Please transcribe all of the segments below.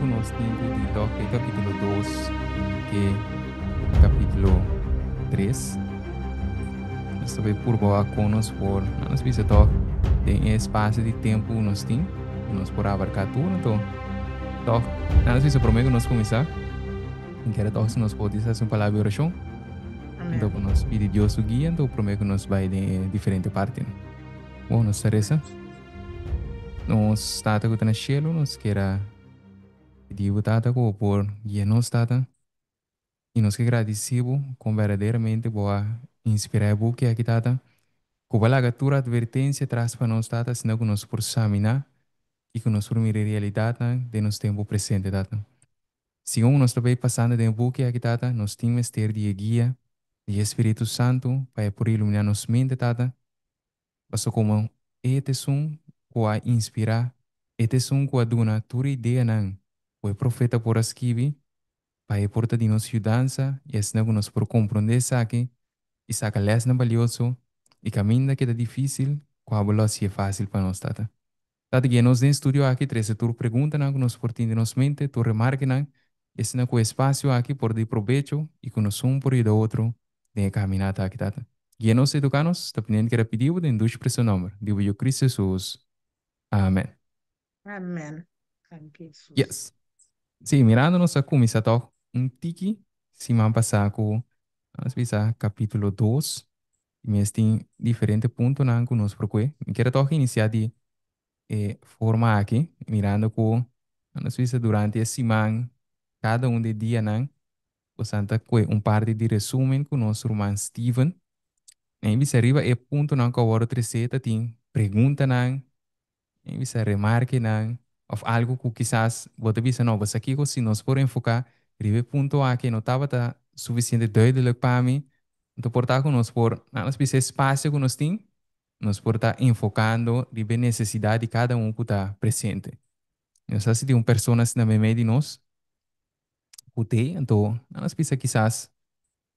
conosco de toque capítulo 2 que capítulo 3. Nós também por boa conosco por nós visa toque tem espaço de tempo nós tem nós por abarcar tudo então toque nós visa prometo nós começar em que era toque se nós pode fazer uma palavra de oração então Amén. nós pedir Deus o guia então prometo nós vai de diferente parte. Bom, nós Teresa nós tata que está no cielo nós queira pedir o tata por guia nós tata. E nós que agradecemos com verdadeiramente boa inspirar que aqui tata. Cuba la gatura advertência traz para nós tata, senão que nós por examinar e que nós por mirar a realidade de nosso tempo presente tata. Se nós também passando de que aqui tata, nós temos ter de guia de Espírito Santo para por iluminar nossa mente tata. Passo como este som que a inspirar, este som que a dona tua ideia não, o profeta por escrever para porta de nossa mudança e assim que nós por compreender saque e saca lesna valioso e caminho que é difícil, com a velocidade é fácil para nós, tata. Tata, que nós em estúdio aqui, três tu pergunta na nós por ti de nos mente, tu remarca na, esse na com espaço aqui por de proveito e com nós um por e do outro, de caminhada aqui, tata. E nós educanos, tá pendendo que era pedido de induz para seu nome. Digo eu, Cristo Jesus. Amém. Amén. Thank you, Jesus. Yes. Sim, mirando nossa comissa, tá? Um tiki, se man passar com, nós bisa capítulo 2. Mas tem diferente ponto na que nós procuramos. Quero tocar iniciar de forma aqui, mirando com a Suíça durante a semana, cada um de dia não, portanto, com um parte de resumo com o nosso irmão Steven. Em vez arriba é ponto não que agora receta tem pergunta não, em vez remarque não, ou algo que quizás você bisa não, você aqui se nós por enfocar, ribe ponto aqui não estava tá suficiente doido para mim, então portar com nós por, nós bisa espaço que nós temos nós por estar enfocando de ver necessidade de cada um que está presente. Não sei se tem uma pessoa assim na meio de nós, que tem, então, nós precisa quizás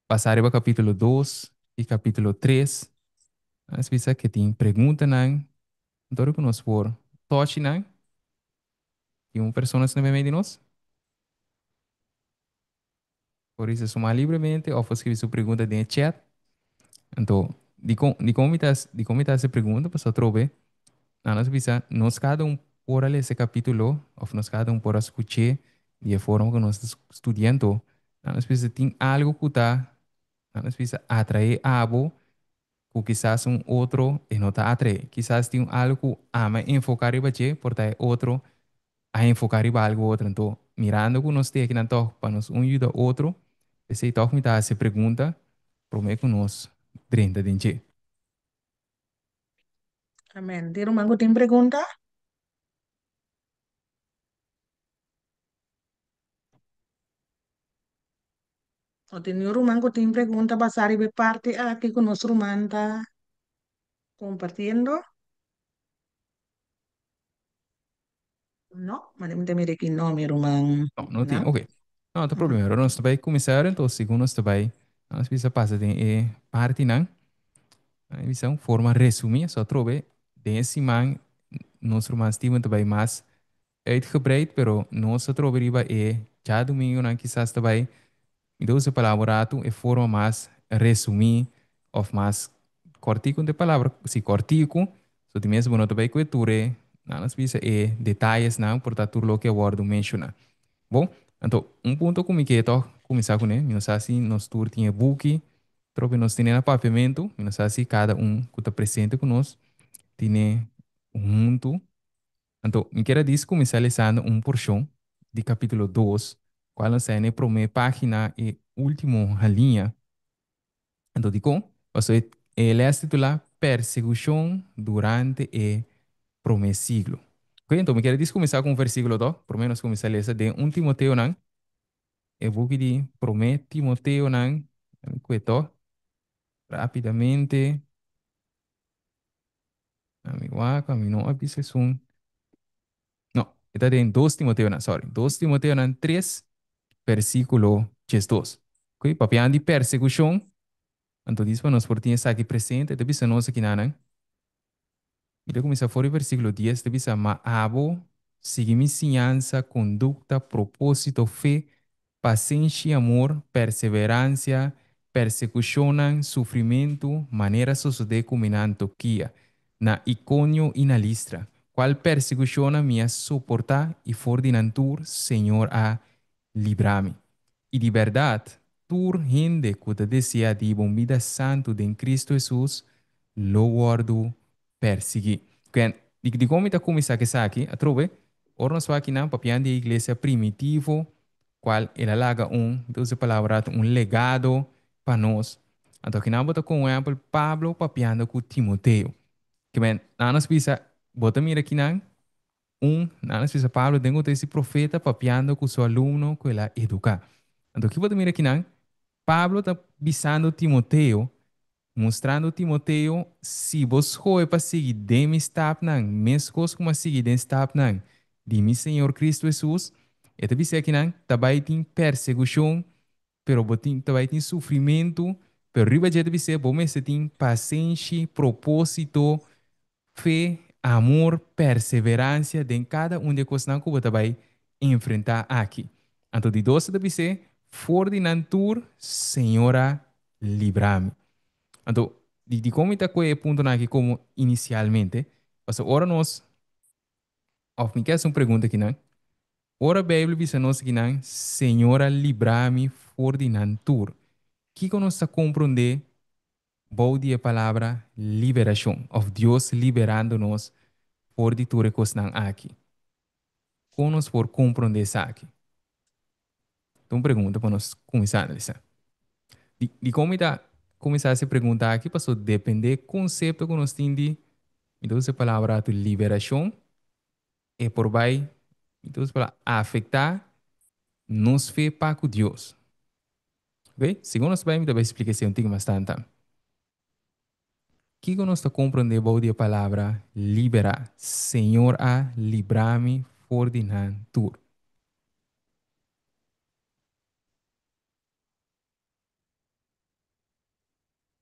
passar para capítulo 2 e capítulo 3. Nós precisa que tem pergunta, não, então que nós por toque, não, tem uma pessoa assim na meio de nós. Por isso, sumar livremente ou escrever sua pergunta dentro do chat. Então, de como está essa pergunta, para só trover. Nós precisa, nós cada um por ler esse capítulo, ou nós cada um por escutar de forma que nós estamos estudando, nós precisa ter algo que está, nós precisa atrair algo que quizás um outro e não está atrair. Quizás tem algo que ama enfocar em você, portanto outro a enfocar em algo outro. Então, mirando que nós temos aqui na toque para nos um ajudar outro, esse toque me dá essa pergunta, prometo que nós 30 de gente. Amén. Di rumahku tim pregunta. O tin rumahku tim pregunta pasar ibe parte aquí con nuestro manta compartiendo. No, ma te mire que no, mi rumah. Não, não tem. No. Ok. Não tem Mm. problema. Agora nós vai começar, então, segundo nós vai, nós precisa passar de parte, não? A visão, forma resumir, só trove, desse man, nosso mais time também mais uitgebreid, pero nossa trove é, já domingo, não, quizás também, então, essa palavra, é forma mais resumir, ou mais cortico de palavra, se cortico, so de mesmo não também cultura, não, nós precisa é detalhes, não, portanto, tudo o que eu vou mencionar. Bom, então, um ponto como que eu começar com ele, nós assim, nós tour tinha book, trope nós tinha papiamento, nós assim, cada um que está presente conosco, tinha um mundo. Então, me quero dizer, começar lendo um porção de capítulo 2, qual nós é a primeira página e última linha. Então, digo, você é titular Persecução durante o primeiro siglo. Ok, então, me quero dizer, começar com o versículo 2, por menos começar a ler de 1 Timoteo, não? Eu vou pedir promete Timoteo nan cueto rapidamente amigo kami no abis un no está en 2 Timoteo nan sorry 2 Timoteo nan 3 versículo 2. Ok, papian di persecução então diz para nós por tinha aqui presente te bisa nós aqui nan e começa fora o versículo 10 te bisa ma abo seguir mi enseñanza, conducta, propósito, fe, paciencia, amor, perseverancia, persecución, sufrimiento, manera sucede como en Antioquía, na Iconio y na Listra, cual persecución me ha soportar y fordinantur, Señor, a librarme. Y de verdad, tur gente que desea de vida santo de en Cristo Jesús, lo guardo perseguir. Kaya, di como ita começar que aqui, a trove, ora nós aqui na papian de igreja primitivo, qual ela laga então se palavra legado para nós. Então aqui na bota com exemplo Pablo papiando com Timoteo. Que bem, na nós pisa, bota mira aqui na nós pisa Pablo tenho esse profeta papiando com seu aluno que ela educa. Então aqui bota mira aqui Pablo está bisando Timoteo mostrando Timoteo se vos foi para seguir de mi stap nang, mescos como seguir de stap nang, de mi Senhor Cristo Jesus, e tabi se aqui nang, tabay tin persecução, pero botin tabay tin sofrimento, pero riba já tabi se, bom se tin paciência, propósito, fé, amor, perseverança de cada um de coisas que você vai enfrentar aqui. Então, de doce tabi se, for de nantur, Senhora, livra-me. Então, de como está com o ponto aqui como inicialmente, mas agora nós, ao fim que essa pergunta aqui, né? Ora a Bíblia diz a nós aqui, né? Senhora, livra-me for de nantur. Que nós está compreender bom dia a palavra liberação, of Deus liberando-nos por de tudo que estão aqui. Como nós por compreender isso aqui? Então, pergunta para nós começar a analisar. De como está começar a se perguntar aqui, passou depender do conceito que nós temos de, então, essa palavra de liberação é por vai então para afetar nos fé para com Deus. Ok? Segundo nós vai me dar explicação um pouquinho mais tanto. Que nós está compreendendo a palavra liberar. Senhor a librar-me for de natura.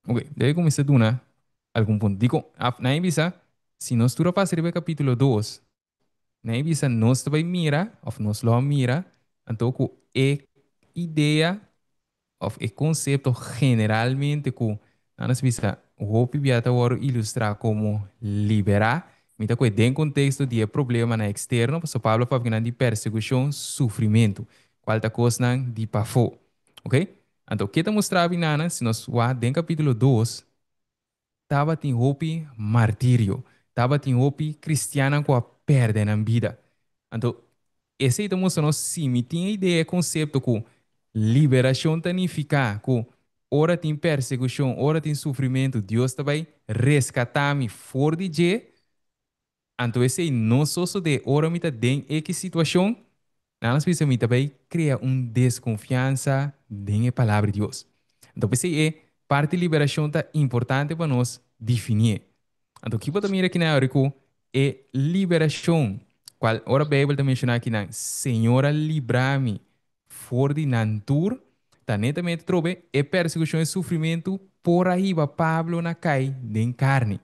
Ok, deve começar a dar algum ponto. Digo, na Ibiza, se nós tura para o capítulo 2, na Ibiza nós vai mira, ou nós lo mira, então é ideia of e conceito generalmente que nós visa o hopi biata waro ilustrar como liberar, mita que den contexto de problema na externo, so Pablo fala de persecução, sofrimento, qual ta coisa de pafo, ok? Então, o que está mostrando nana, se nós vá den capítulo 2, tava tem hopi martírio, tava tem hopi cristiana com a perda na vida. Então, esse aí estamos nós sim, me tinha ideia, conceito que liberação significa que ora tem perseguição, ora tem sofrimento, Deus também resgatar-me fora de je. Então, esse aí não só de ora me tá den que situação, nós precisamos também criar desconfiança na palavra de Deus. Então, esse é parte de liberação tá importante para nós definir. Então, aqui também aqui na hora é liberação. Qual ora a Bíblia também menciona aqui na Senhora livra-me for de nantur, tá netamente trobe é perseguição e sofrimento por aí Pablo na cai de carne.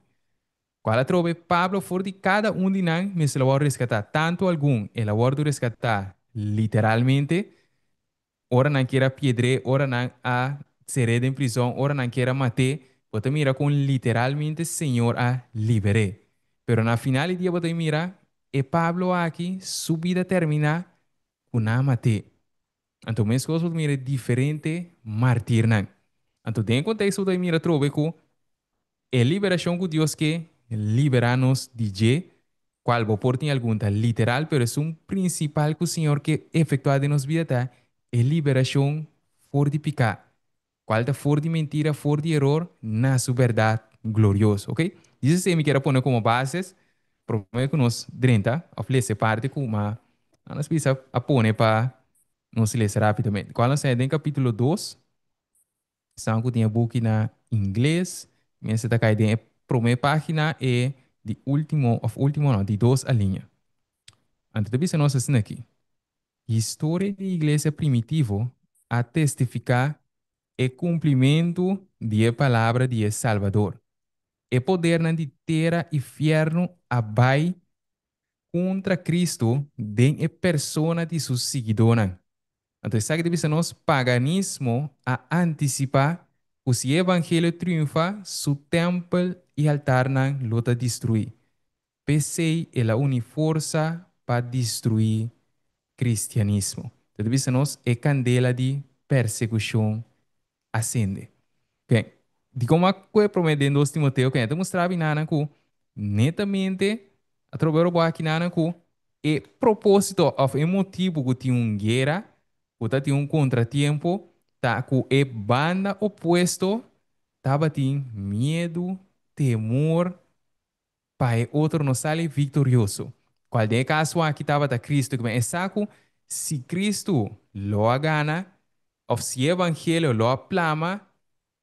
Qual a trobe Pablo for de cada um de nós, mas ela vai resgatar tanto algum, ela vai resgatar literalmente, ora não queira piedre, ora não a ser em prisão, ora não queira matar, você mira com literalmente Senhor a libere. Pero na final do dia você mira, e Pablo aqui, sua vida termina com a matar. Então, mesmo que você mira diferente, martir não. Então, tem contexto você mira trove que é liberação que Deus quer liberar-nos de je, qual vou pôr em algum literal, pero é um principal que o Senhor quer efetuar de nos vida, tá? É liberação for de picar. Qual tá for de mentira, for de erro, na sua verdade glorioso, ok? Isso é me quero pôr como bases, prometo que nós, drenta, oferece parte com uma, nós precisa a pôr para nos ler rapidamente. Qual nós é em capítulo 2, são que tem book na inglês, mas está caindo em primeira página é de último não, de 2 a linha. Antes de ver nós assim aqui. História da igreja primitivo a testificar o cumprimento da palavra de Salvador. É poder na de terra e inferno abai contra Cristo den e persona de sus seguidores. Então, sabe que nós paganismo a antecipar que se o evangelho triunfa, su templo e altar não lota destruir. PC é a única força para destruir cristianismo. Então, nós é candela de persecução acende. Bem, de como a coisa prometendo os Timoteo, que é demonstrar nana que netamente a trabalhar boa aqui nana que e propósito of e motivo que tinha guerra, que tinha contratempo, tá que e banda oposto tava tinha medo, temor, para outro não sair vitorioso. Qual é caso aqui estava da Cristo, que é saco, se Cristo lo gana, ou se o evangelho lo plama,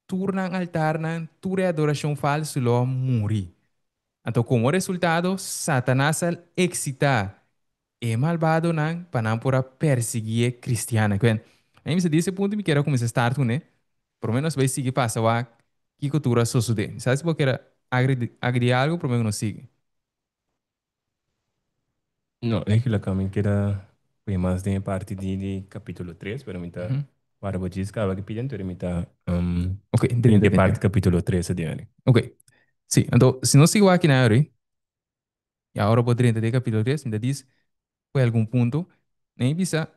turnan alternan, ture adoração falsa lo muri. Então, como resultado, Satanás al excita e malvado nan para perseguir cristiana. Quen? Aí você disse ponto me quero começar a start, né? Por menos vai seguir passa wa que cultura sucede. Sabe se você quer agredir algo, por menos não sigue. No, es que la camin que era fue más de parte de capítulo 3 pero mitad Uhum. para botis que que piden pero mitad Ok, en entendo, de parte entendo. capítulo 3 adiante. Ok. Sim, então, se não sigo aqui na hora, e agora poderia entender capítulo 3, me diz, foi algum ponto, nem bisa,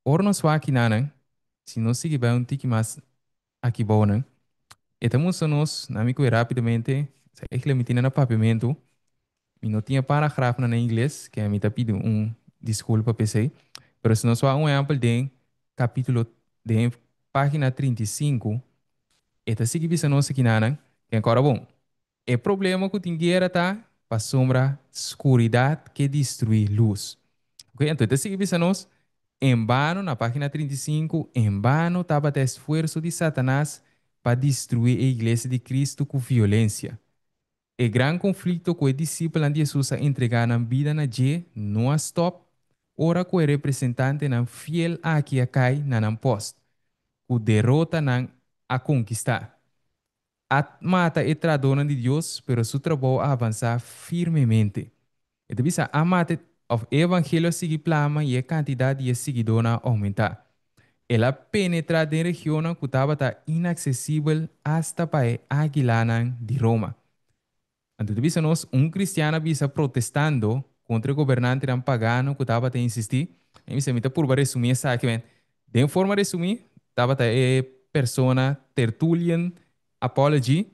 ora nos va aqui na, né? Se não sigue bem um tique mais aqui bom, né? Estamos nos, na mico rapidamente, é que me tinha no papimento, e não tinha parágrafo na inglês, que a mim tá pedindo desculpa, pensei, mas se nós vamos um exemplo de capítulo, de página 35, esta sigue bisa nós aqui na, né? Que agora, bom, é problema que tem guerra tá, para sombra, escuridade que destrui luz. Ok, então, esta sigue bisa nós, em vano, na página 35, em vano estava o esforço de Satanás para destruir a igreja de Cristo com violência. O grande conflito que o discípulo de Jesus entregar na vida na G não stop, ora que o representante não fiel a que a cai na post, o derrota não a conquistar. A mata é tradona de Deus, pero su trabalho a avançar firmemente. Então, bisa, a mata of evangelho seguir plama e a quantidade de seguidores aumentar. Ela penetra em região que estava inacessível hasta para Aguilana de Roma. Então, bisa nós, cristiano bisa protestando contra o governante pagano que estava a insistir. E bisa, me por resumir essa aqui, de forma de resumir, estava a persona Tertullian Apology,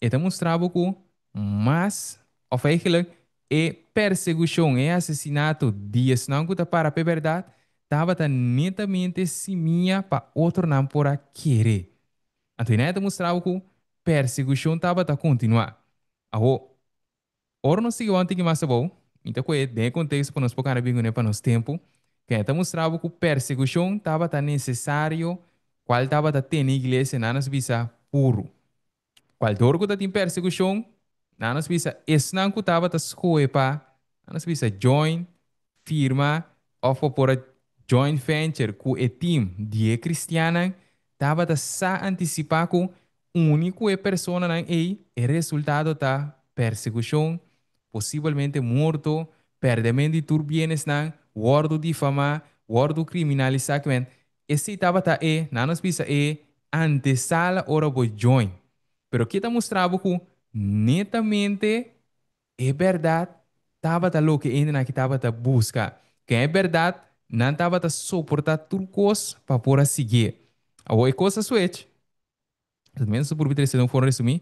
e demonstrava que mas, eigenlijk, e perseguição e assassinato de não que para a verdade, estava netamente simia para outro não por querer. Então, ele demonstrava que perseguição estava a continuar. Agora, ora não se ontem que mais bom, então que é de contexto para nós focar bem para nós tempo, que então mostrava que perseguição estava tão necessário, qual estava tendo igreja na nossa visa puro. Qual dorgo da tem perseguição, na nossa visa esnan que estava ta escoepa, na nossa visa join, firma, of por a joint venture com o team de cristiana, estava ta sa antecipar que único é persona na e resultado da perseguição possivelmente morto, perdimento de tus bienes, guardo difamar, guardo criminalizar, esse estava tá na nos pisa antesala ora bo join. Pero kita mostrava que netamente é verdade, estava tá lo que ainda na que estava tá busca. Que é verdade, não estava tá suportar turcos para por seguir. A coisa switch. Pelo menos por vitre se não for resumir,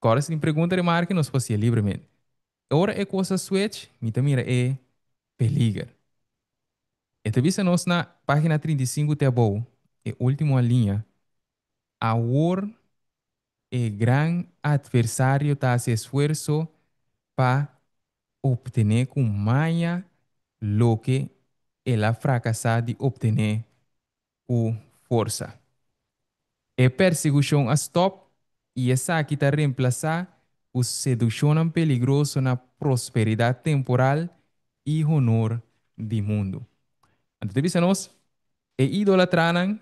agora se tem pergunta de marca, nós fazia livremente. Ora é coisa switch, mita mira é peliga. Esta vista nós na página 35 te abou, é última linha. A war é gran adversário tá se esforço para obter com maia lo que ela fracassar de obter com força. É perseguição a stop e essa aqui está reemplaçar o sedução peligroso na prosperidade temporal e honor do mundo. Então, deve nós e idolatranan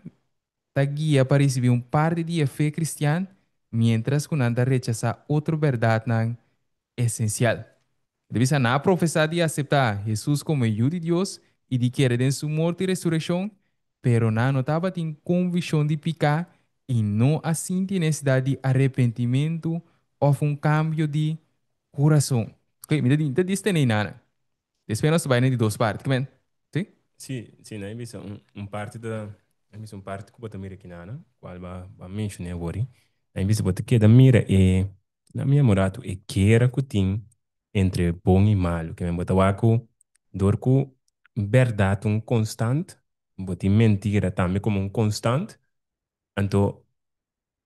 ta guia para receber parte de fé cristiana, mientras que nanda rechaza outra verdade nan essencial. Debes na profesar de aceptar Jesús como Hijo de Dios y de querer en su muerte y resurrección, pero no estaba en convicción de pecar y no así de necesidad de arrepentimiento o un cambio de corazón. Ok, mira, te diste nem nada. Después nos vai de duas partes, ¿ven? ¿Sí? Sim, sim, na emissão, parte da emissão parte que bota mira aqui na qual vai mencionar agora. Na emissão bota que da mira é na minha morato é que era que tem entre bom e mal, que me bota waco dorco verdade um constante, bota mentira também como um constante, então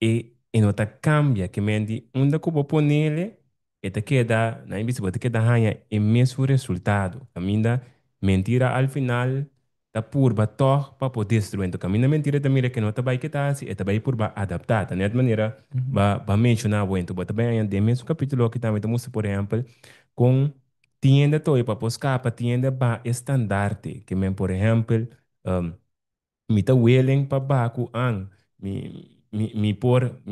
e nota cambia que mendi onde que vou pôr nele e te queda na imbis te queda hanha e mesmo resultado caminda mentira al final da purba toch para poder destruir então caminda mentira da mira que nota vai que tá assim e também purba adaptada né de maneira Uhum. va mencionar o então bota bem de mesmo capítulo que também estamos por exemplo com tienda toy para buscar para tienda ba estandarte que men por exemplo um, mita willing pa baku ang mi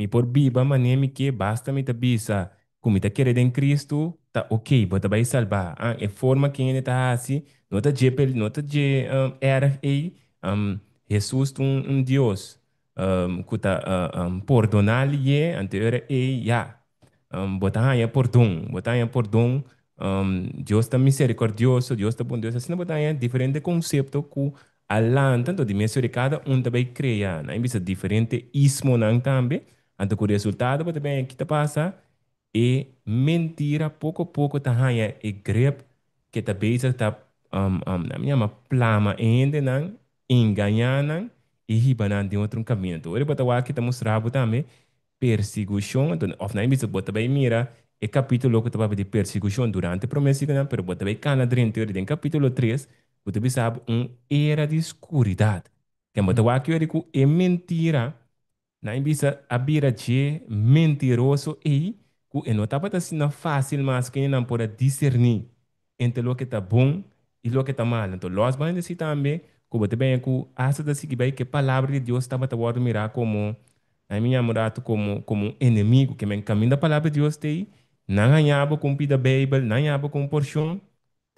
por biba manemi que basta mita bisa kumita querer em Cristo tá ok bota vai salvar e forma que ele tá assim nota je nota je era Jesus um Deus kuta perdonar lhe anterior ya botar botar perdão Deus está misericordioso Deus está bondoso assim botar diferente conceito que Alan, tanto de de cada um também cria, né? Bisa diferente ismo nang também, anto o resultado também que te passa e mentira pouco a pouco tá hanya e grep que tá bisa tá na minha ma plama ainda nang enganar nang e ribanan de outro caminho. Então, ele bota aqui tá mostrando também perseguição, então, of na bisa bota bem mira e capítulo que tava de perseguição durante a promessa, né? Pero bota bem cana dentro em capítulo 3 você sabe, era de escuridade. Que é Uhum. aqui eu é mentira. Na bisa abira de mentiroso e que não estava assim fácil, mas que não pode discernir entre o que está bom e o que está mal. Então, nós vamos dizer também que você bem que essa da seguir que a palavra de Deus estava a mirar como a minha namorada como um inimigo que me encaminha da palavra de Deus tem não ganhava com a Bíblia, não ganhava com porção,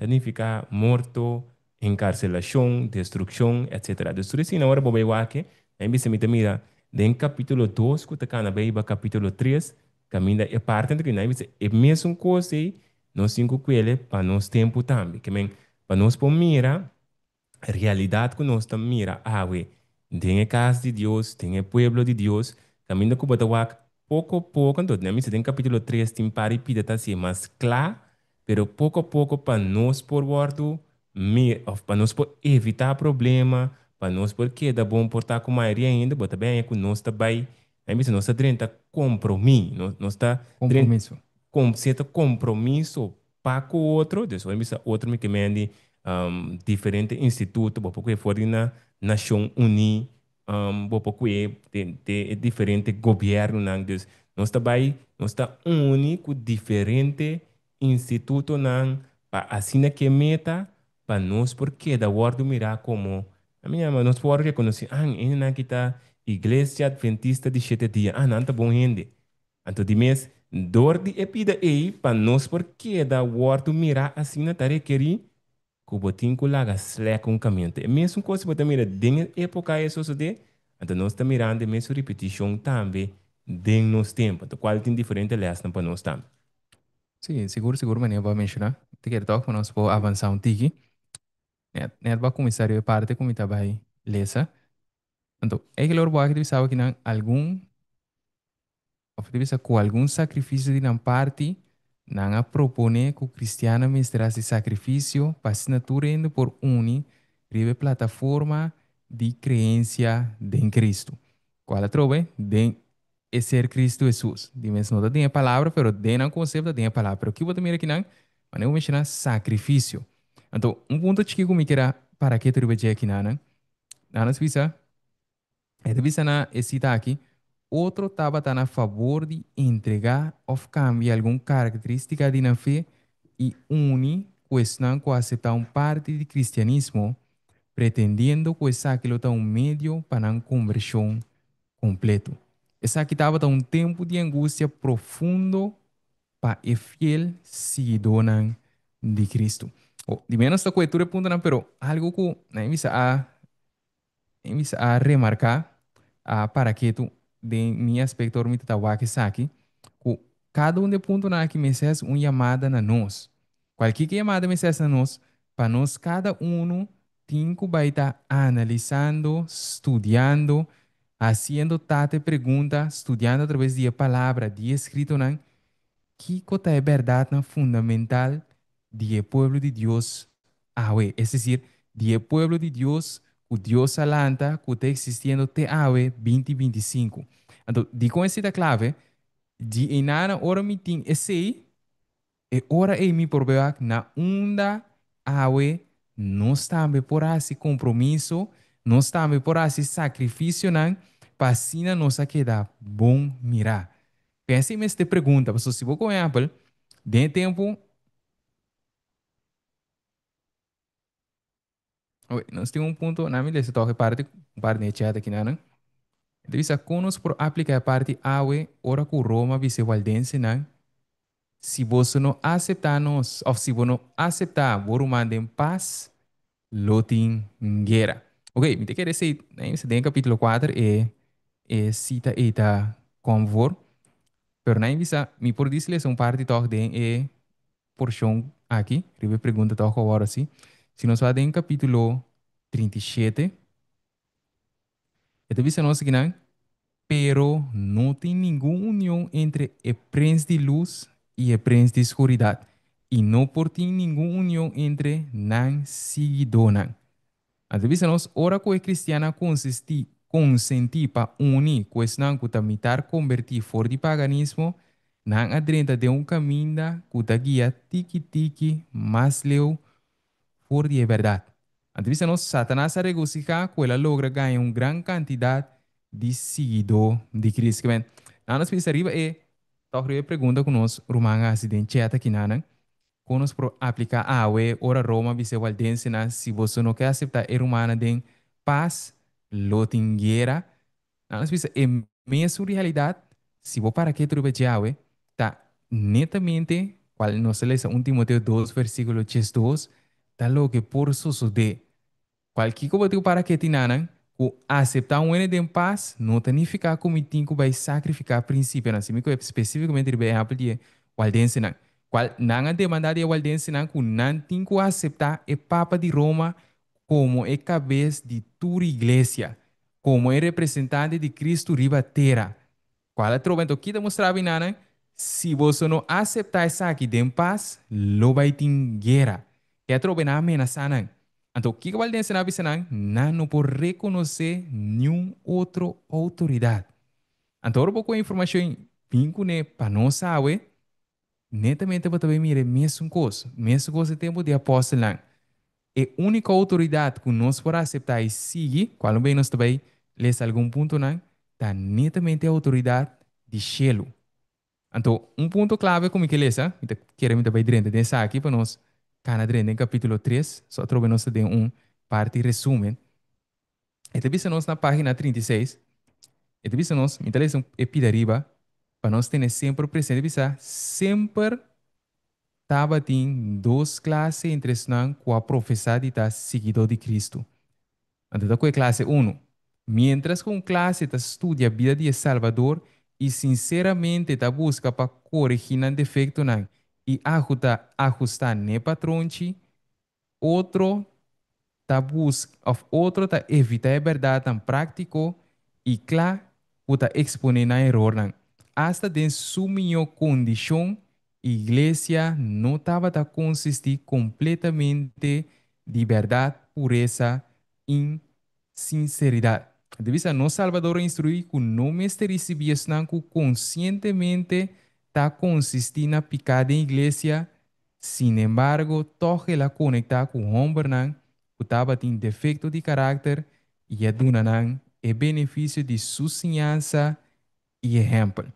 significa morto, encarcelação, destruição, etc. Destruição na hora bobe wake, aí me se mira em capítulo 2, que está na Bíblia, capítulo 3, caminha é parte do que nós dice, é mesmo coisa aí, nós cinco coelhos para nós tempo também, que para nós por mira realidade que nós estamos mira, we, tem a casa de Deus, tem o pueblo de Deus, caminho que bota wak, pouco a pouco, então, na missa tem capítulo 3, tem pari pida tá assim, mas claro, pero pouco a pouco para nós por wordo, para nós por evitar problema, para nós por que dá bom portar com a maioria ainda, bota bem é que nós também, na missa nós está dentro compromisso, nós está dentro Compromisso. com certo compromisso para com o outro, depois missa outro me que mende diferente instituto, porque fora na Nação Unida, porque tem diferente governo, não, dus, nós também, nós está único, diferente instituto, não, para assim que meta, para nós, porque da word mirar como, a minha mãe, nós podemos reconhecer, ainda kita Igreja Adventista de 7 dias, não, tá bom, gente. Então, de mês, dor de epida aí, para nós, porque da word mirar assim na tarefa que botin ko laga slack um caminho. É mesmo coisa que você mira den época isso de, então nós estamos mirando mesmo repetição também den nos tempos. Então qual tem diferente lesson para nós também. Sim, seguro, mas eu vou mencionar. Te quero tocar, nós vamos avançar um tique. Net vai começar a parte como está vai lesa. Então, é que lor boa que tu sabe que não algum oferece com algum sacrifício de não parte, não a propone que o cristiano mistura esse sacrifício para assinatura indo por ribe plataforma de crença em Cristo. Qual a trove? De é ser Cristo Jesus. Dimens não tem a palavra, pero de não conceito tem a palavra. Pero o que eu mira aqui não, mas eu mencionar sacrifício. Então, ponto chique que me quer para que tu ribe aqui não, não visa revisa na cita aqui, outro estava a favor de entregar ou cambiar alguma característica de na fé e une questão com aceitar um parte de cristianismo, pretendendo que essa aquilo está um meio para uma conversão completo. Essa aqui estava um tempo de angústia profundo para o fiel seguidor de Cristo. O, de menos esta cobertura punto, não, pero algo que na misa a remarcar para que tu de mi aspecto me tawaki saki que cada um de ponto na que me fez uma chamada na nós. Qualquer chamada me fez na nós, para nós cada um tem que vai estar analisando, estudando, haciendo tate pergunta, estudando através de palavra, de escrito, não, que cota é verdade na fundamental de pueblo de Deus. Es decir, de pueblo de Deus, o Deus alanta, que está existindo até awe 2025. Então, de com essa clave, de enana ora me tem esse e ora e me problema na onda awe nós também por esse compromisso, nós também por esse sacrifício, não, para assim nós queda bom mirar. Pense em esta pergunta, pessoal, se vou com Apple, de tempo, nós temos ponto na minha lista, toque parte de chat aqui, não? Então, isso conosco por aplicar a parte awe, ora com Roma, vice valdense, não? Se você não aceitar nós, ou se você não aceitar, vou mandar em paz, lotin guerra. Ok, me te quer dizer, né? Isso tem capítulo 4 cita eta convor, pero na visa, me por dizer, são parte toque de porção aqui, ribe pergunta toque agora, assim. Se nós vamos em capítulo 37, então visa nós que não, pero não tem nenhuma união entre o príncipe de luz e o príncipe de escuridade. E não por ter nenhuma união entre nan seguidor nan. Então, visa nós, ora que a cristiana consenti para unir com esse nan que mitar convertir fora de paganismo, nan adrenta de caminho que guia tiki-tiki, mas leu por de verdade. Então, nós, Satanás a regocijar que ela logra ganhar uma grande quantidade de seguidor de Cristo. Que vem. Nós pensamos arriba é, toque a pergunta que nós, Romana, acidente aqui, não, quando nós aplicar a UE, ora Roma, vice valdense, se você não quer aceitar a romana de paz, lotingueira, nós pensamos, é mesmo realidade, se você para que tu vai tá netamente, qual nós lemos 1 Timoteo 2, versículo 2, tá lo que por suceder. Qualquer coisa que para que tinanan, que aceitar um ene de paz, não significa que o mitinho vai sacrificar princípio, não. Se me especificamente de exemplo de waldense não. Qual não demanda de waldense não, que não tem que aceitar o Papa de Roma como é cabeça de toda igreja, como é representante de Cristo riba terra. Qual é o trabalho? Então, aqui demonstrava não, se você não aceitar isso aqui de paz, lo vai ter guerra. É trabalho na ameaça não. Então, o que vale ensinar a não por reconhecer nenhuma outra autoridade. Então, agora com a informação vincule para nós saber, netamente para também mirar mesmo coisa tempo de apóstolo. A única autoridade que nós podemos aceitar e seguir, qual bem nós também lês algum ponto não, está netamente a autoridade de Shelo. Então, um ponto clave como que lesa, queremos também dentro dessa aqui para nós, canadrense em capítulo 3, só trove nós de parte resumen. Este visa nós na página 36, este visa nós, me talvez epidariba, para nós ter sempre presente, visa sempre estava tem duas classes entre nós com a professada e tá seguidor de Cristo. Então, com a classe 1, mientras com classe está estudia a vida de Salvador e sinceramente está busca para corrigir o defeito não e ajustar ne patronchi, outro tá busca, outro tá evitar a verdade tan prático e claro, tá exponer na erro não. Hasta de sua condição, igreja não estava a consistir completamente de verdade, pureza e sinceridade. Devisa no Salvador instruir que não mestre recebia que conscientemente está consistir na picada em igreja, sin embargo, toque la conectar com o homem que estava tem defeito de caráter e adunanan o benefício de sua ensinança e exemplo.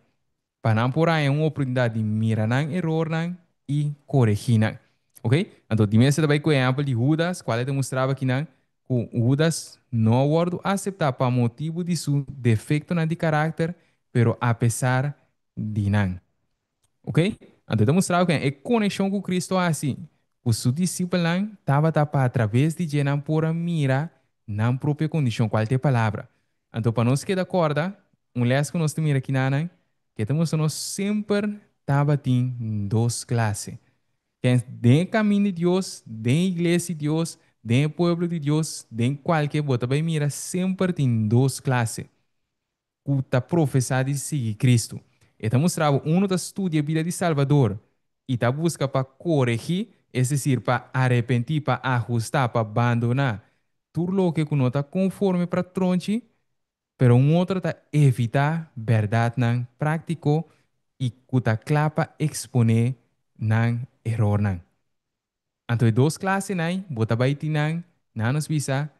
Para não por aí uma oportunidade de mirar erro e corrigir. Ok? Então, dimensão também com o exemplo de Judas, qual demonstrava que não, que Judas não guardou aceitar para motivo de seu defeito de caráter, pero apesar de não. Ok? Então, demonstrava que a conexão com Cristo é assim. O seu discípulo estava para através de genan por mira na própria condição qualquer palavra. Então, para nós que da corda, les que nós temos aqui na que temos nós sempre estava em duas classes. Que é de caminho de Deus, de igreja de Deus, de povo de Deus, de qualquer bota, vai mira sempre tem duas classes. Que está professado de seguir Cristo. E está mostrando um da estudia a vida de Salvador e está busca para corrigir, é decir, para arrepentir, para ajustar, para abandonar tudo o que não está conforme para tronche, pero um outro está evitar verdade não prático e que está clapa exponer não erro não. Então, duas classes não, bota baiti não nos visa,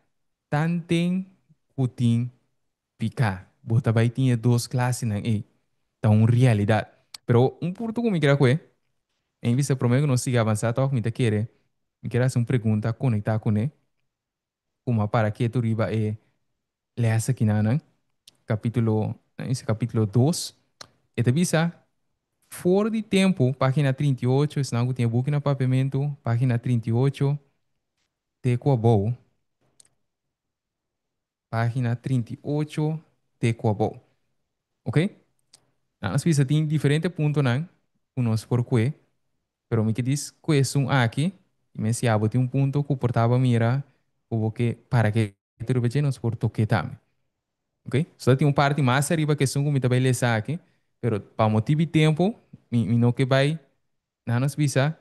tantem kuting picar. Bota baiti duas classes não, então, realidade. Pero um ponto que me quero que em vista prometo não siga avançar, tal me quer, me quer fazer uma pergunta conectar com ele, como para que tu riba ler essa aqui na capítulo, esse capítulo 2, e te visa fora de tempo, página 38, senão que tem book na papamento, página 38, te coabou, página 38, te coabou, ok? Nós visa tem diferente ponto não, unos por quê, pero me que diz question aqui, e me se tem um ponto que portava mira, o que para que te nos por toque também. Ok? Só tem uma parte mais arriba que são como também lesa aqui, pero para motivo de tempo, mi não que vai na nos visa,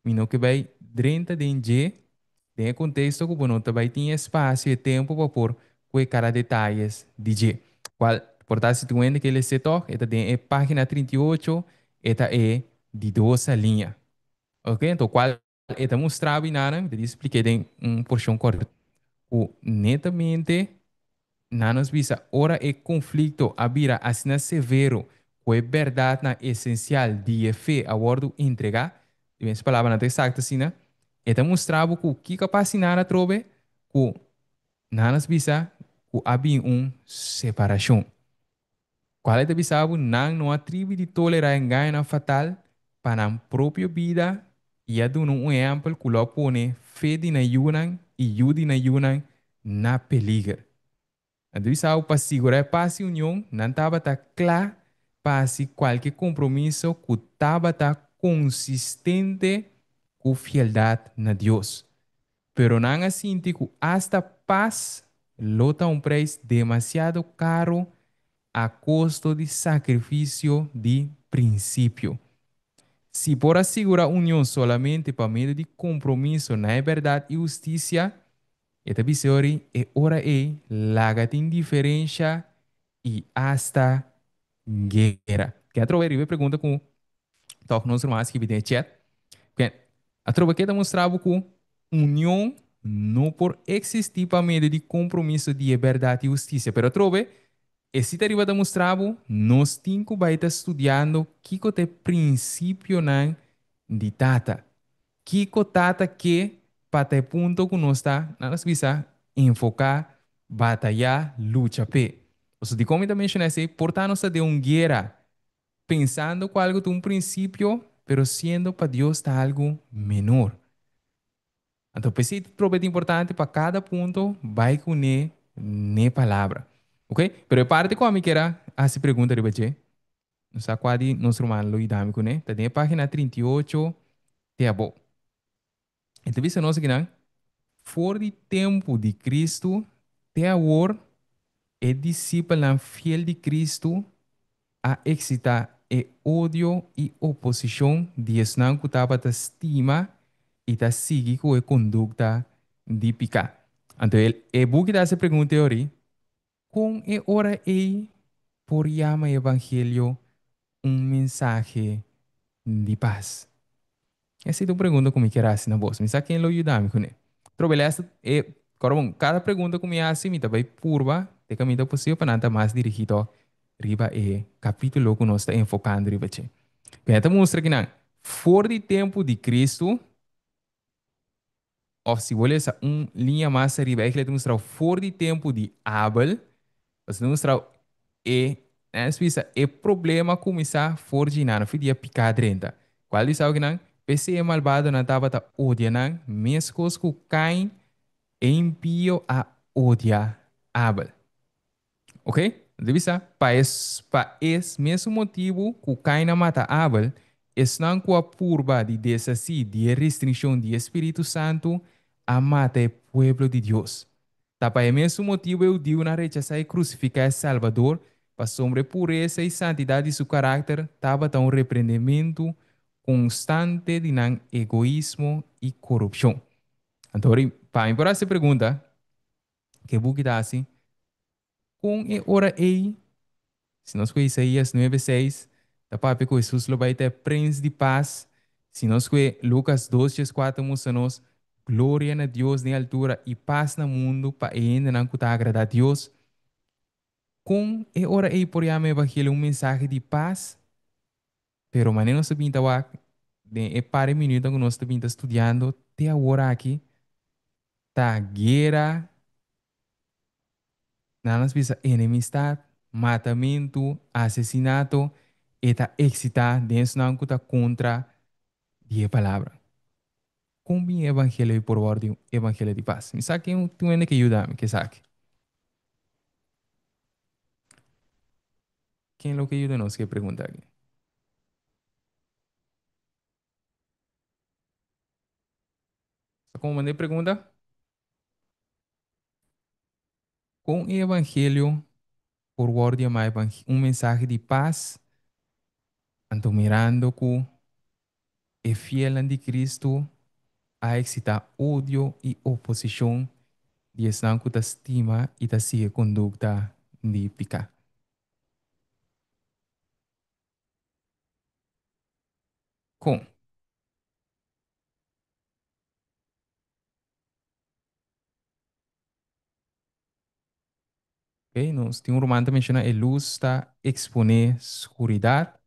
mi não que vai dentro de contexto que não também tem espaço e tempo para pôr com cada detalhes de G. Qual, portanto, se tu entende que ele se toca, esta tem a página 38, esta é de 12 linha. Ok? Então, qual esta mostrava e nada, eu expliquei em um porção correto. O netamente na nos visa ora e conflito abira assim severo que é verdade na essencial de fé a bordo entregar e bem palavra na exacta assim né eta mostrava que o que capaz nada trobe que na nos visa que havia separação qual é a bisabo não atribu de tolerar engano na fatal para a própria vida e a dando um exemplo que lo pone fé de na yunan e yudi na yunan na peligro. Então, isso é para segurar a união, não estava claro para qualquer compromisso que estava consistente com fialdade na Deus. Pero não assim que hasta paz lota um preço demasiado caro a custo de sacrifício de princípio. Se por assegurar união solamente para meio de compromisso na verdade e justiça, esta visori é ora laga tem diferença e hasta guerra. Que a trover e pergunta com toque nos irmãos que videm chat. Que a trover que demonstrava que união não por existir para meio de compromisso de verdade e justiça. Pero a trover esse deriva demonstrava nós cinco vai estar estudando que é princípio não de tata. Kiko tata que para punto que nós está na nossa visa enfocar, batalhar, luta pe. O sea, de como também mencionei, portanto, nós de uma guerra, pensando com algo de um princípio, pero sendo para Deus está algo menor. Então, pensei que é importante para cada ponto, vai com ne palavra. Ok? Pero parte com a minha quera, essa pergunta de bache. Não sabe qual é nosso irmão Luís Damico, né? Tá na página 38, te abo. Então, visa nós aqui, não? For de tempo de Cristo, até agora, é discípulo fiel de Cristo a excitar e ódio e oposição de não que estava a estima e a seguir com a conduta de picar. Então, ele é bom que dá essa pergunta aí, com é hora é por chama evangelho um mensagem de paz. Essa é a pergunta que me quer fazer na voz. Me sabe quem lo ajuda com ele. Trabalhar é, cada pergunta que me hace, me vai purva, de caminho possível para nada mais dirigido riba é capítulo que nós estamos enfocando riba. Então, mostra que não, fora de tempo de Cristo, ou se você essa linha mais riba, é que ele mostra fora de tempo de Abel, você mostra é, Suíça, é problema começar a forginar, não foi dia picar 30. Qual é o que não? Pese malvado na tava ta odia nang, mescos ku Cain enviou a odiar Abel. Ok? Divisa, pa es mesmo motivo que Cain mata Abel, estão com a purba de desassi de restrição de Espírito Santo a mata o pueblo de Deus. Tapa é mesmo motivo eu digo na rechazar e crucificar Salvador, para sobre pureza e santidade de seu caráter, tava um repreendimento constante de não egoísmo e corrupção. Então, para mim, por essa pergunta, que buque dá assim, com e ora ei, se nós conhecemos Isaías 9:6, da papi que Jesus lo vai ter príncipe de paz. Se nós conhecemos Lucas 2:4, mostra-nos glória a Deus na altura e paz no mundo para ainda não que agradar a Deus. Com e ora ei por o evangelho um mensagem de paz, pero maneira nós pinta wa de para minuto que nós pinta estudando até agora aqui, tá guerra, nós bisa enemistad, matamento, assassinato, eta excita dentro não que tá contra die palavra. Como o evangelho por ordem, evangelho de paz. Me sabe quem tu ainda que ajuda, que sabe? Quem é o que ajuda nós que pergunta aqui? Como mandei pergunta? Com o evangelho por ordem, um mensagem de paz, anto mirando que é fiel de Cristo a excitar ódio e oposição de estar com a estima e da sua conduta de picar. Com, ok? Nós temos um romano também chama a luz está expone escuridade.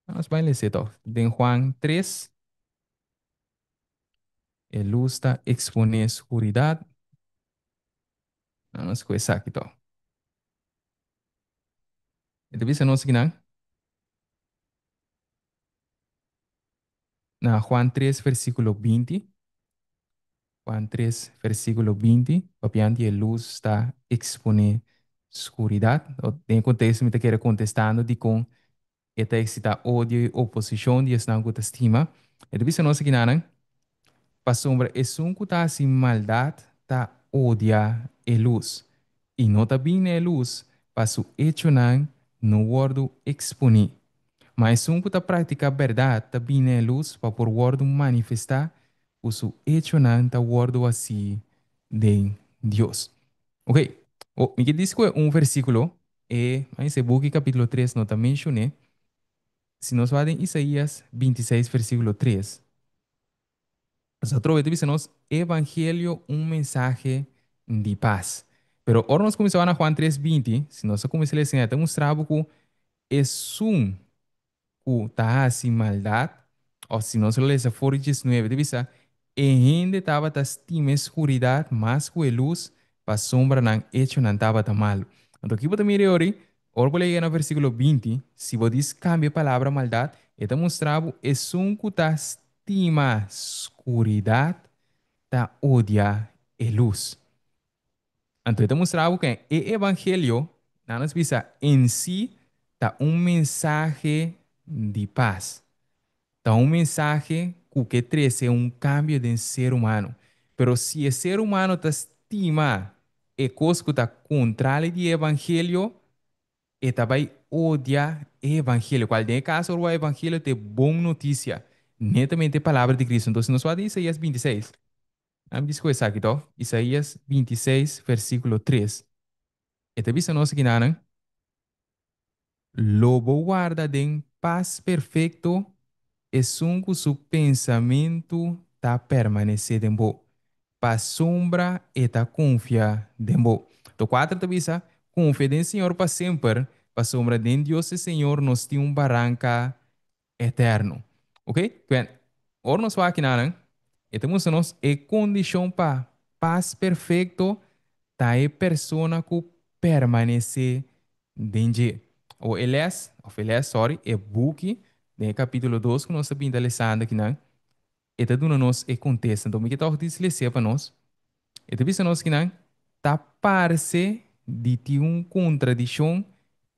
Nós vamos ler isso. De Juan 3, a luz está expone escuridade. Nós começar aqui, então. Então, você não seguir, na Juan 3, versículo 20. Juan 3, versículo 20. Papiante, a luz está expone escuridade. Tem contexto, me quer contestando de com esta excita ódio e oposição de não com estima. Então, você não seguir, para sombra é um que está assim maldade, está odia a luz. E não está bem a luz, para su hecho no wordo exponer. Mas um que está prática a verdade, está bem a luz, para por wordo manifestar, o su hecho está wordo assim de Deus. Ok? O, me diz que é um versículo, em esse book capítulo 3, não está mencioné. Se nós vamos em Isaías 26, versículo 3. Nosotros tenemos evangelio, un mensaje de paz. Pero ahora nos comenzamos a Juan 3:20, si nos começamos a ensinar, te mostrava que es un que está assim maldade, ou se nós lemos a 19, divisa, e ainda estava a estima escuridade, mas com a luz, para sombra não hecho não estava tão mal. Então aqui você mira ora por aí no versículo 20, se você cambia a palavra maldade, ele mostrava es um que está estima escuridade, está odia a luz. Então ele mostrava que o evangelho, não nos visa em si, está um mensagem de paz. Está um mensagem que traz um cambio de ser humano. Pero se o ser humano te estima e coisa que está contrário do evangelho, e também odia o evangelho. Qualquer caso, o evangelho é boa notícia. Netamente a palavra de Cristo. Então, se nós falamos Isaías 26, vamos discutir aqui, então. Isaías 26, versículo 3. E te visa nós aqui, lobo guarda de paz perfeito es un que su pensamento está permanecer en vos. Pa sombra está confia en vos. To quatro te visa, confia en Senhor para sempre. Pa sombra de Deus e Senhor nos tem um barranca eterno. Ok? Bem, ora nos vai aqui na e temos nós e condição para paz perfeito tá é persona que permanece dentro. Ou Elias, sorry, é book, no capítulo 2 que nós estamos analisando aqui, né? esta duna nos e contesta. Então, me que tal dizer para nós, esta visa nós que não, tá parece de ter uma contradição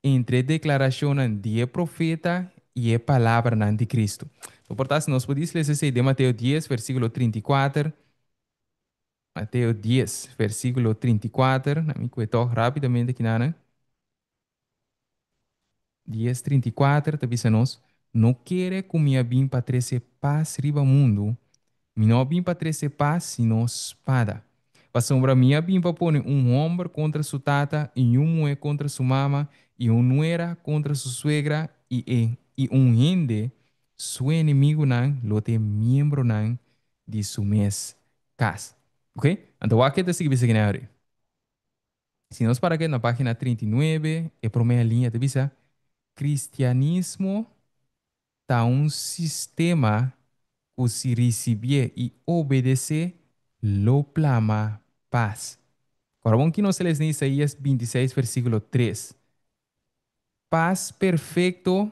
entre a declaração de profeta e a palavra de Cristo. Então, portanto, nós podemos ler de Mateus 10, versículo 34. Mateus 10, versículo 34. Na minha cueto rapidamente aqui, Nana. 10:34, tá dizendo nós, não quer que minha bim para trazer paz riba mundo, mi não bim para trazer paz, sino espada. Para sombra minha bim para pôr um homem contra sua tata, e um mulher contra sua mama, e um nuera contra sua suegra, e um rende, seu inimigo não, lo te membro não, de sua mes casa. Ok? Então, aqui está seguindo esse cenário. Se nós para aqui na página 39, é para minha linha, te visa, cristianismo tá um sistema que se receber e obedecer, lo plama paz. Agora vamos que nós lemos em Isaías 26, versículo 3. Paz perfeito,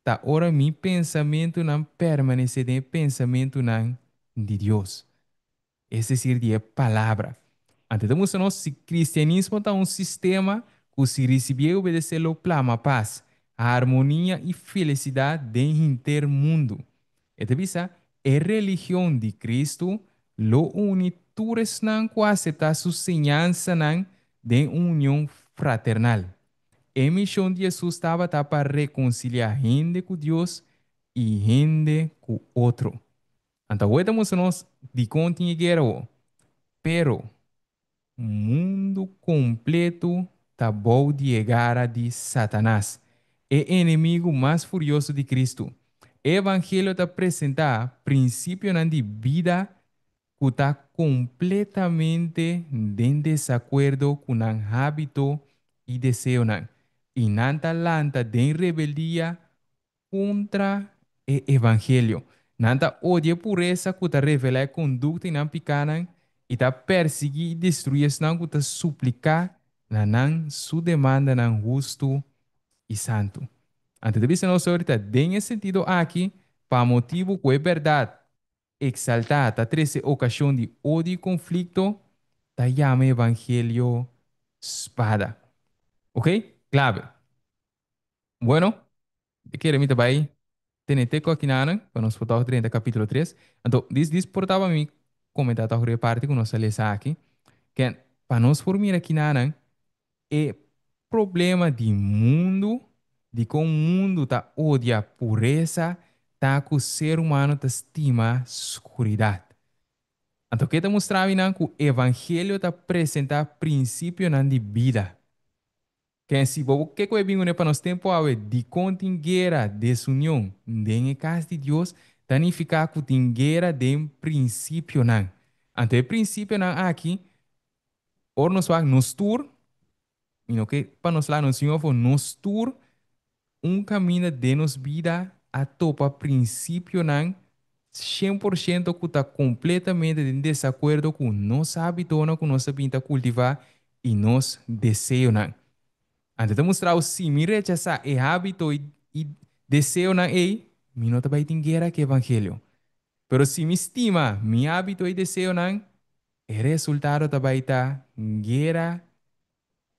tá ora mi pensamento não permanece de pensamento não de Deus. Es decir, de palavra. Antes de mostrarnos si cristianismo está um sistema que se receber e obedecer lo plama paz, a harmonia e felicidade dentro do mundo. Esta visa é religião de Cristo, lo une todos não que aceitar sua enseñança não de união fraternal. A missão de Jesus estava para reconciliar gente com Deus e gente com outro. Então, hoje nós de continha guerra, pero mundo completo tá bom de chegar de Satanás, é inimigo mais furioso de Cristo. Evangelho te apresentar princípio de vida que está completamente em desacordo com o hábito e desejo. E não está lanta de rebeldia contra o evangelho. Não está odia pureza que está revela a conduta e não picana e está perseguir e destruir não que está suplicar na não sua demanda não justo e santo. Antes de dizer nós ahorita, tem sentido aqui, para motivo que é verdade, exaltada, trece ocasião de ódio e conflito, tá llama evangelho espada. Ok? Clave. Bueno, te quiero mi tabai, tenete ko aqui na para nós botar o 30 capítulo 3. Então, diz portava me comentar a parte que nós lemos aqui, que para nós formar aqui na é problema de mundo, de como o mundo tá odia a pureza, tá que o ser humano tá estima escuridade. Então, que está mostrando que o evangelho está apresentando princípio de vida. Que se o que é bem para nós tempo de contingueira desunião, em casa de Deus, significa que tem guerra de princípio não. Então, o princípio não aqui, or nos vai nos tur, e no que para nós lá no Senhor foi nos tur caminho de nos vida a topa princípio não 100% que está completamente em desacordo com nosso hábito, com nossa pinta cultivar e nos desejo não. Antes de mostrar o se me rechazar e hábito e desejo não é, me não vai ter guerra que evangelho. Pero se me estima, mi hábito e desejo não, o resultado vai estar guerra,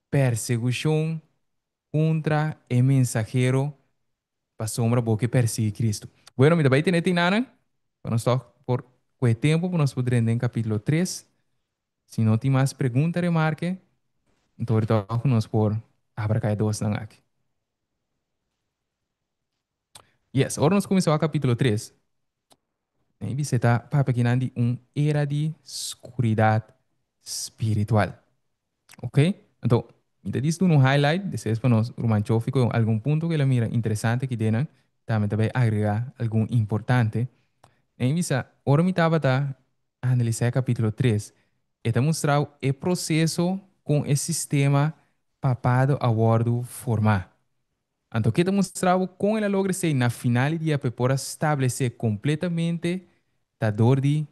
perseguição contra o mensageiro para sombra boca persigue Cristo. Bueno, me vai ter nada, para nós por qué tempo, para nós poder entender capítulo 3. Se não tem mais pergunta, remarque. Então, ahorita nós por abra cai dos não aqui. Yes, agora nós começamos o capítulo 3. E você está para pequenar de era de escuridade espiritual. Ok? Então, me diz um highlight, depois para nós, Romancho, ficou algum ponto que ele mira interessante que dena, também agregar algo importante. Em visa, ora me estava a analisar capítulo 3, e está mostrando o processo com o sistema papado a bordo formar. Então, que está mostrando com ela logra ser na final do dia para estabelecer completamente a dor de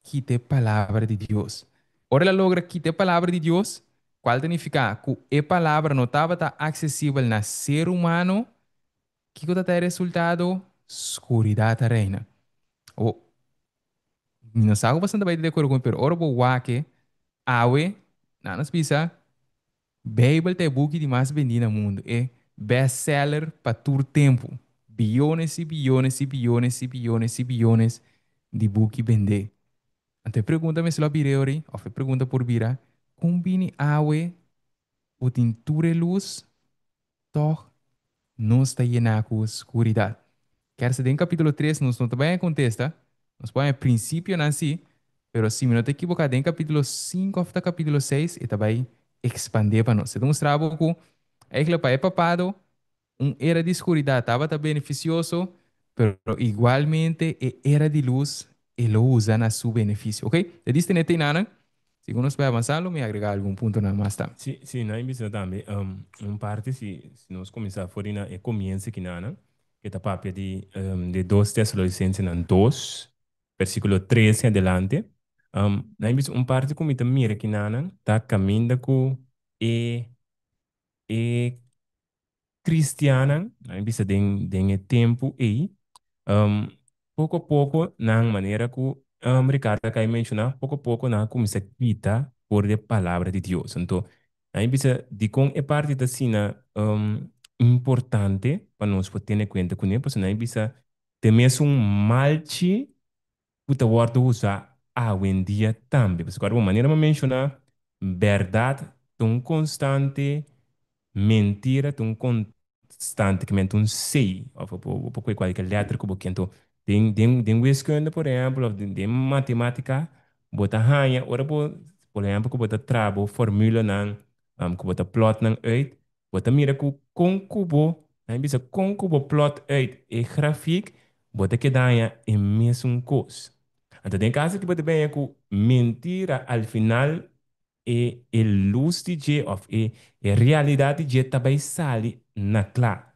quitar a palavra de Deus. Ora ela logra quitar a palavra de Deus, qual significa que a palavra não estava acessível na ser humano, que está resultado escuridade reina. Não sabe bastante bem de acordo com pero ora bo wake awe na nas bisa Bible te book de mais vendido no mundo é best-seller para todo tempo. Bilhões e bilhões e bilhões e bilhões e bilhões de book vender. Então pergunta-me se lo birei, ou pergunta por bira, combine awe o tintura luz, toch não está llena com escuridade. Quer dizer, em capítulo 3, nós não também contesta, nós põe princípio assim, mas se me não te equivocar, em capítulo 5 até capítulo 6, e também expandir para nós. Então, mostrar que é para é papado, era de escuridade estava beneficioso, mas igualmente era de luz, e lo usa a seu benefício, ok? Te diste nete nana, segundo nos vai avançando, me agregar algum ponto na mais tarde. Sim, sim, na emissão também, parte, se nós começar a fazer na, comienza aqui na, que está papia de 2 Tessalonicenses 2, versículo 13 adelante. Na emissão, parte como está mira aqui na, está caminhando com e cristiana, na emissão de tempo e um, pouco a pouco, na maneira que Ricardo acaba de mencionar, pouco a pouco, na começa a quitar por a palavra de Deus. Então, aí bisa de com é parte da sina importante para nós poder ter conta com ele, porque aí bisa também é um malte que o word usa hoje em dia também. Porque agora, uma maneira de mencionar, verdade tão constante, mentira tão constante, que mente um sei, ou por qualquer letra que você então tem wiskunde, por exemplo, ou tem matemática, bota hanha, ora por exemplo, que bota trabo, formula nan, que bota plot nan uit, bota mira que com cubo, aí bisa com cubo plot uit e grafiek, bota que dá em mesmo coisa. Então, tem caso que bota bem é que mentira al final e luz de je of e realidade de je também sai na clá.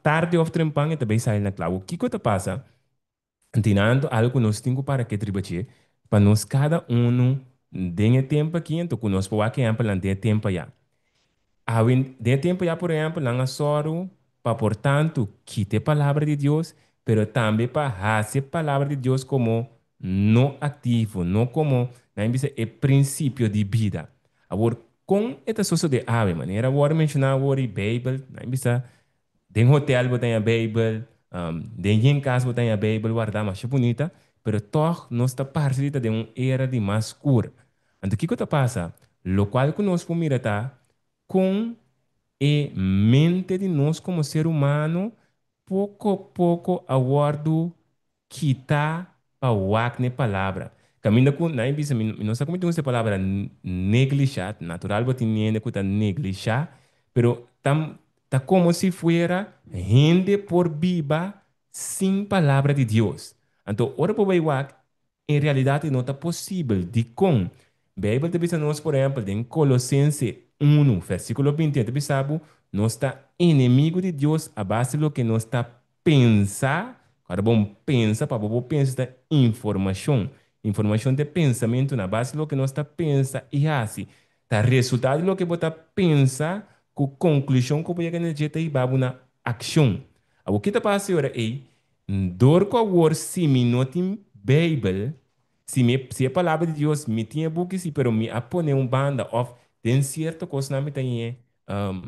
Tarde ou trempang também sai na clá. O que que passa? Tinando algo nós temos para que tributar, para nós cada um tenha tempo aqui, então que nós podemos que ampla ter tempo já. De tempo já, por exemplo, não só para, portanto, quite a palavra de Deus, pero também para fazer a palavra de Deus como não ativo, não como, não dice, é princípio de vida. Agora, com esta coisa de ave, maneira, agora mencionar agora a Bíblia, não dice, tem hotel, botem a Bíblia, tem em casa, botem a Bíblia, guardar, mas é bonita, pero toch, nós está parte de uma era de mais cura. Então, o que que passa? Lo qual que nós podemos tá com a mente de nós como ser humano, pouco a pouco, aguardo quitar para o acne palavra. Caminho com, na bisa, não sei como tem essa palavra neglijar, natural, botin niente que neglijar, pero tá como se fuera gente por viva sem palavra de Deus. Então, ora por vai em realidade não está possível de com. Bíblia te diz nós, por exemplo, em Colossenses 1, versículo 28, te sabe, nós está inimigo de Deus a base do que nós está pensar. Agora, bom, pensa, para bom pensa informação. Informação de pensamento na base do que nós está pensa e assim. Tá resultado do que você pensa, com conclusão que você quer dizer e babu na ação. O que está passando agora é, dor com a word se me não tem Bíblia, se a palavra de Deus me tinha book se pero me apone um banda of tem certa coisa na me tem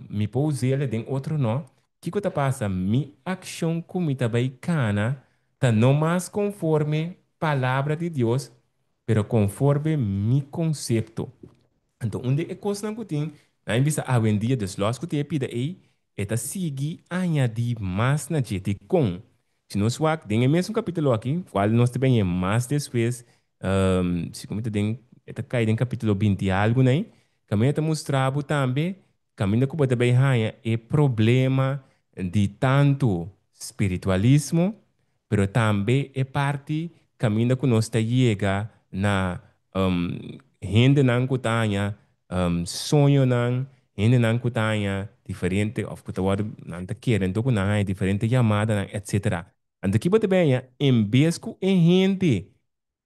me pose ele tem outro não que coisa passa mi ação como tá bem cana tá não mais conforme palavra de Deus pero conforme mi conceito então onde é coisa que tem na bisa a vendia dos los que te pida aí é tá seguir añadir mais na gente com se nós wak tem o mesmo capítulo aqui qual nós também é mais depois se como tem está caído em capítulo 20 e algo né caminha está mostrado também caminha que pode bem raia é problema de tanto espiritualismo pero também é parte caminho que nós está chega na gente não kutanya sonho não gente não kutanya diferente of kutawar não te querem então não é diferente chamada etc. Ando que pode bem em vez que em gente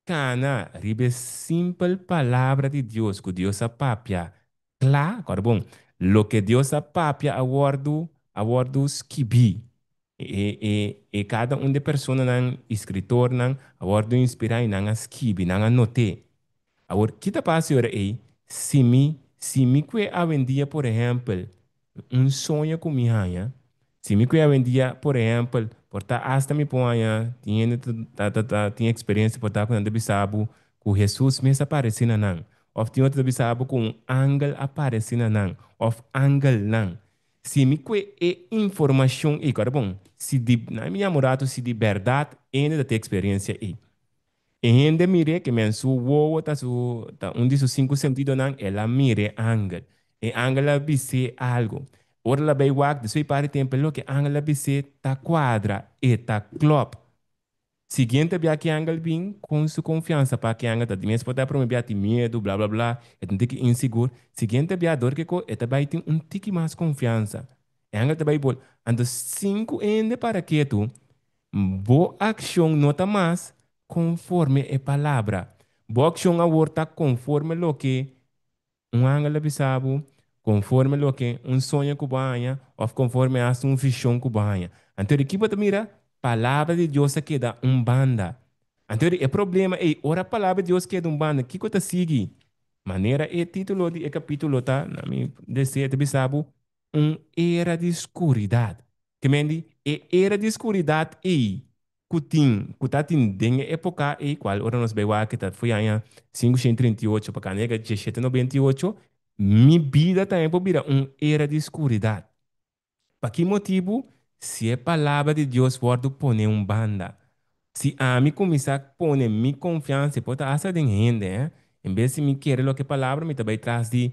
Cana, ribe simple palavra de Deus, que Deus apapia. Claro, agora bom, lo que Deus apapia, aguardo, aguardo skibi. E cada de persona nan escritor nan awardo inspirar nan escrever nan anote. Agora, kita passa ora aí, se me que avendia, por exemplo, um sonho com minha, se me que avendia, por exemplo, por estar hasta me ponha, tinha experiência por estar com ande bisabu, com Jesus me aparecendo não, ou tinha outro bisabu com um ángel aparecendo não, ou ángel não. Se me que é informação, e cara bom, se de, na minha morada, se de verdade, ainda tem experiência aí. Ende mire que men su wo ta su ta un di sus cinco sentidos nan ela mire angel. E angel la bise algo. Ora la bei wak de sui pari tempo lo que angel la bise ta quadra e ta clop. Siguiente bia que angel bin com su confiança para que angel ta dimes pode para bia ti medo bla bla bla e um tiki inseguro. Siguiente bia dor que ko eta bai tem um tiki mais confiança. E angel ta bai bol ando cinco ende para que tu boa ação nota mais conforme a palavra. Boa ação aborta conforme lo que um ángel avisado, conforme lo que um sonho cubana, ou conforme a um visão cubana. Então, aqui você mira, palavra de Deus que dá um banda. Então, o problema é, ora a palavra de Deus que dá um banda, que você sigue? Maneira é título de capítulo, tá? Na minha desejo, bisabo, era de escuridade. Que mendi, era de escuridade e kutatin dengue época e qual ora nos bewa que tá foi aí 538 para canega 1798 mi vida também por vida era de escuridade. Para que motivo? Se a palavra de Deus pode pôr banda. Se a mim começar a pôr minha confiança, pode essa de rende, em vez de me querer lo que palavra, me também traz de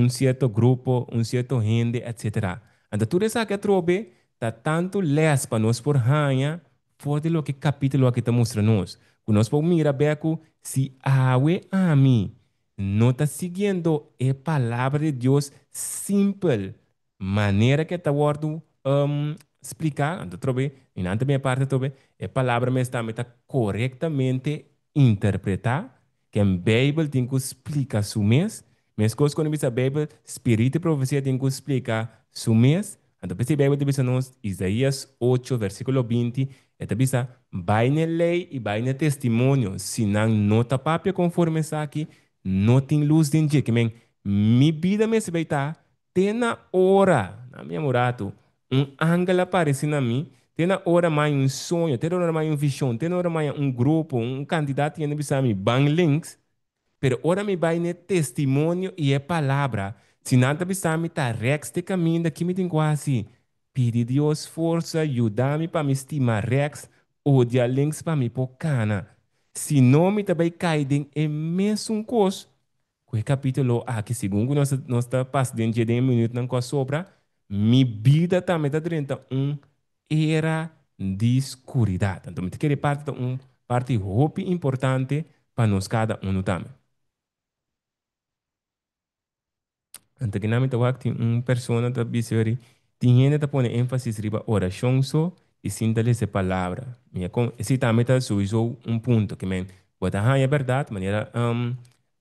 certo grupo, certo rende, etc. Então, tudo isso que eu trouxe, tá tanto les para nós por ranha, fora lo que capítulo que está mostrando nós. Que nós podemos mirar bem se a mim não está seguindo a palavra de Deus simples, maneira que está word explicar, então, trobe, e na minha parte, trobe, a palavra me está corretamente interpretar, que a Bíblia tem que explicar o mês, mas quando diz a Bíblia, Espírito e Profecia tem que explicar o mês, então, a Bíblia diz nos Isaías 8, versículo 20, esta diz, vai na lei e vai no testemunho, se não nota papel conforme está aqui, não tem luz de dia, que minha vida me se vai estar, tem na hora, na minha morato, ángel aparece na mim, tem na hora mais sonho, tem na hora mais visão, tem na hora mais grupo, candidato que não me bang links, pero ora me vai ne testemunho e é palavra. Se nada bisa me tá rex de caminho daqui me tem quase. Pedi Deus força, ajuda-me para me estimar rex, odia links para me pocana. Se não me também cai é mesmo coisa. O capítulo que segundo nós está passando de um minuto não com sobra, minha vida também está dentro era de escuridade. Então, me querer parte de parte roupa importante para nós cada também. Antigamente, waktu persona da biseri, tinha que pôr ênfase riba oração só e sinta-lhe essa palavra. Esse também está sujo ponto que men, bota é verdade, maneira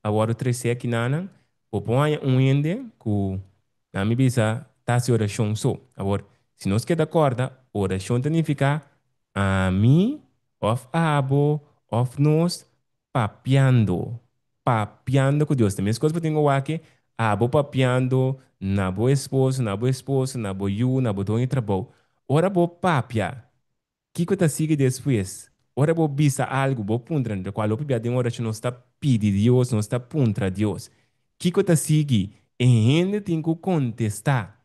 agora três aqui nana, o põe ende que na minha bisa tá se oração só. Agora, se nós quer acorda, oração significa a mim, of abo, of nós, papiando com Deus. Também as coisas que eu tenho aqui bo papiando na bo esposo, na bo you, na bo doing trabalho. Ora bo papia. Que tá sigue depois? Ora bo bisa algo, bo puntra, de qual o pibia de hora não está pedi Deus, não está puntra Deus. Que tá sigue? E ainda tem que contestar.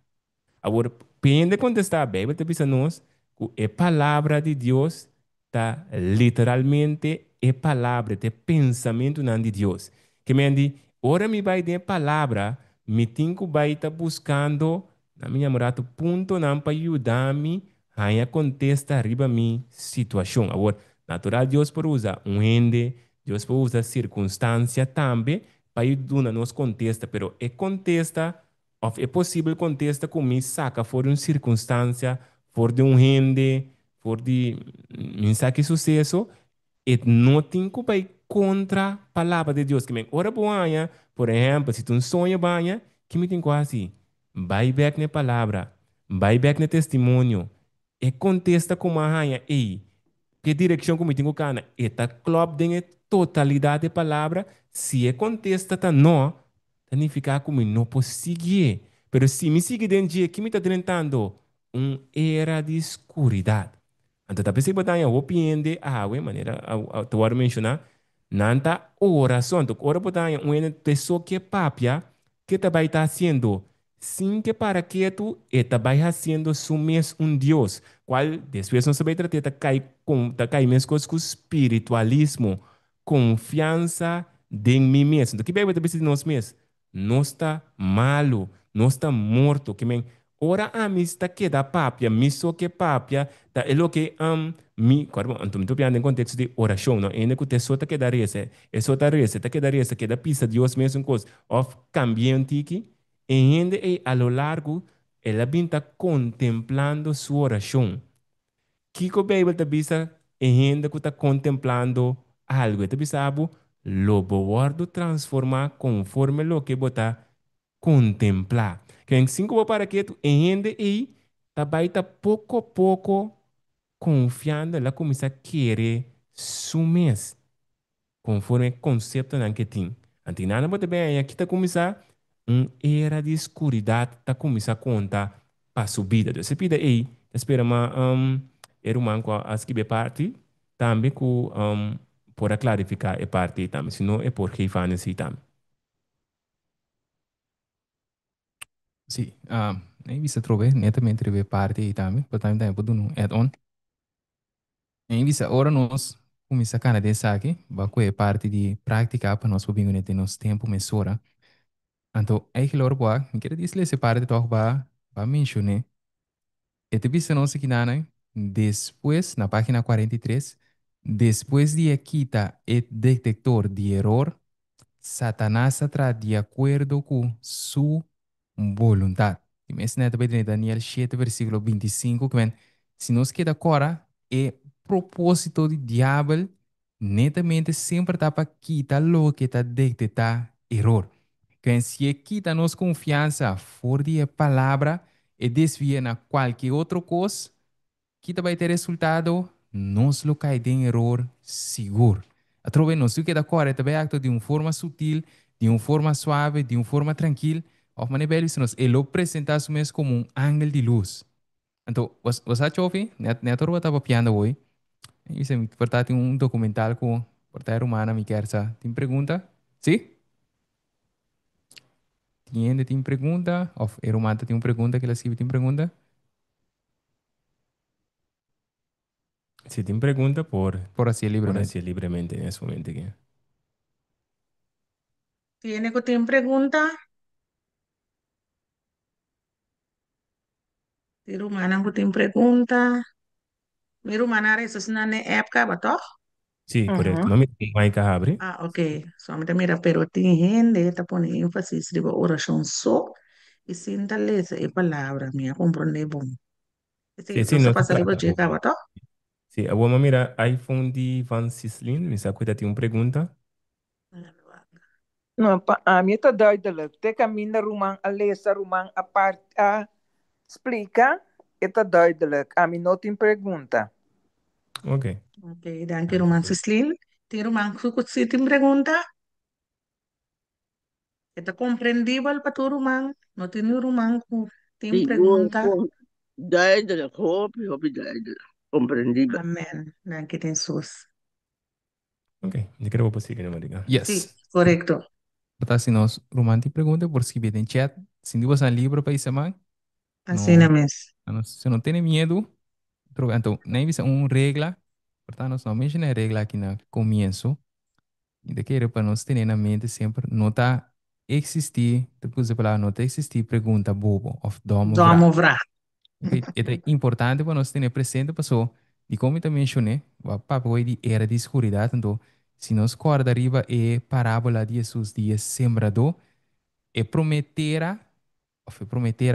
Agora, pende contestar a Bíblia, te bisa nós, que a palavra de Deus está literalmente a palavra, é pensamento não de Deus. Que me andi, ora me vai de palavra, me tenho que vai estar buscando, na minha morada, ponto não para ajudar-me a contestar arriba minha situação. Agora, natural Deus por usar ende, Deus por usar circunstância também, para ajudar-nos contesta, pero é contesta of é possível contesta com me saca for uma circunstância, for de rende, for de mensaque sucesso, e não tem que ir contra a palavra de Deus. Que me ora boa, por exemplo, se tu um sonho banha, que me tem quase, vai back na palavra, vai back no testemunho, E contesta como a rainha, ei, que direção como tenho cana? Eta club tem totalidade de palavra, se é contesta tá não, significa como não posso seguir. Pero se me sigue dentro de que me está tentando era de escuridade. Então, tá pensando que eu opinião a maneira, tu vai mencionar, nanta oração, tu ora botar uma pessoa que é papia, que também está haciendo, sin que para que tu, vai haciendo su mes um Deus qual depois não sabe tratar tá cai mesmo com espiritualismo, confiança em mim mesmo. Então, que bem vai ter nós mesmos? Nós está malo, nós está morto, que men ora a mim está que da papia, mi so que papia, tá é o que mi, claro, então me tô pensando em contexto de oração, não? Ainda que o tesouro tá que da reza, é só da reza, tá que da reza, que da pisa Deus mesmo coisa, of cambiante que, e ainda a lo largo ela está contemplando sua oração. Kiko Bible está bisa ainda que está contemplando algo. Está bisa abo lobo guardo transformar conforme lo que bota contemplar. Que em cinco para que tu ainda aí tá baita pouco a pouco confiando la começa a querer sumir conforme o conceito que tem. Antinana pode bem aqui está começar era de escuridade está começar a contar para subida. Você pide aí, espera uma era uma com as que be parte também que para clarificar a parte também, senão é porque faz assim também. Sì, hai visto trove netamente trove parte e também, portanto, tempo do no add-on. Hai visto ora nós começa a canadense aqui, vai com a parte de prática para nós pobinho nete nos tempo mesura. Então, aí que loro boa, me quero dizer essa parte toch ba mencionar. E te visto nós aqui na depois na página 43, depois de quita o detector de erro, Satanás está de acordo com sua voluntade. E mesmo na também Daniel 7, versículo 25, que vem, se nós queda agora, é propósito do diabo, netamente sempre está para quitar o que está detectar erro. Que se quita nossa confiança fora de palavra e desvia na qualquer outra coisa, que vai ter resultado, nós lo cai em erro seguro. Através nós que da cor também acto de uma forma sutil, de uma forma suave, de uma forma tranquila, of maneira bela isso nós ele apresenta mesmo como um ângulo de luz. Então, você achou que net eu estava piando hoje, isso é verdade um documental com portaria humana me quer sa. Tem pergunta? Sim? Tem pergunta? Of era humana tem uma pergunta que ela escreve tem pergunta? Se tem pergunta, Por assim por livremente. assim livremente nesse momento aqui. ¿Tiene que tener pregunta? Di rumah nang kuting pregunta. Mi rumah nare sesenane app ka ba to? Sim, correto. Uhum. Mami, vai cá abre. Ah, ok. Solamente mira, pero tem gente, tá pondo énfasis de oração só e sinta lesa e palavra minha, compreende bom. Sim, Esse, sim, você não se passa ali para trata. checar, ba to? Sim, a boa mira, iPhone de Van Sislin, me sabe que tem uma pergunta. No, mim está duidelijk. Teka minder roemang a lezen, roemang apart a explica, está duidelijk. A mim não tem pergunta. Ok. Ok, danke Roman Sislin. Tem Roman sukut si tem pergunta? Ito compreendível para tu Roman? No tem Roman ku tem Sì, pergunta? duidelijk, hoop je duidelijk. Comprendibile. Amen. Danke Jesus. Ok, eu quero você que não me diga. Sí, Yes. correcto. Portanto, se nós romanti pergunta por escrever em chat, se não você livro para isso, man, Así no, na mes. se não tem medo, então, nem visa uma regra, portanto, nós não mencionamos a regra aqui no começo, e daqui para nós ter na mente sempre, não está existir, depois de falar, não está existir pergunta bobo, of domo Domo vrá. vra. Ok? É importante para nós ter presente, pessoal, e como eu também mencionei, o papo hoje de era de escuridade, então, se nós corda arriba é parábola de Jesus, de sembrador, e prometera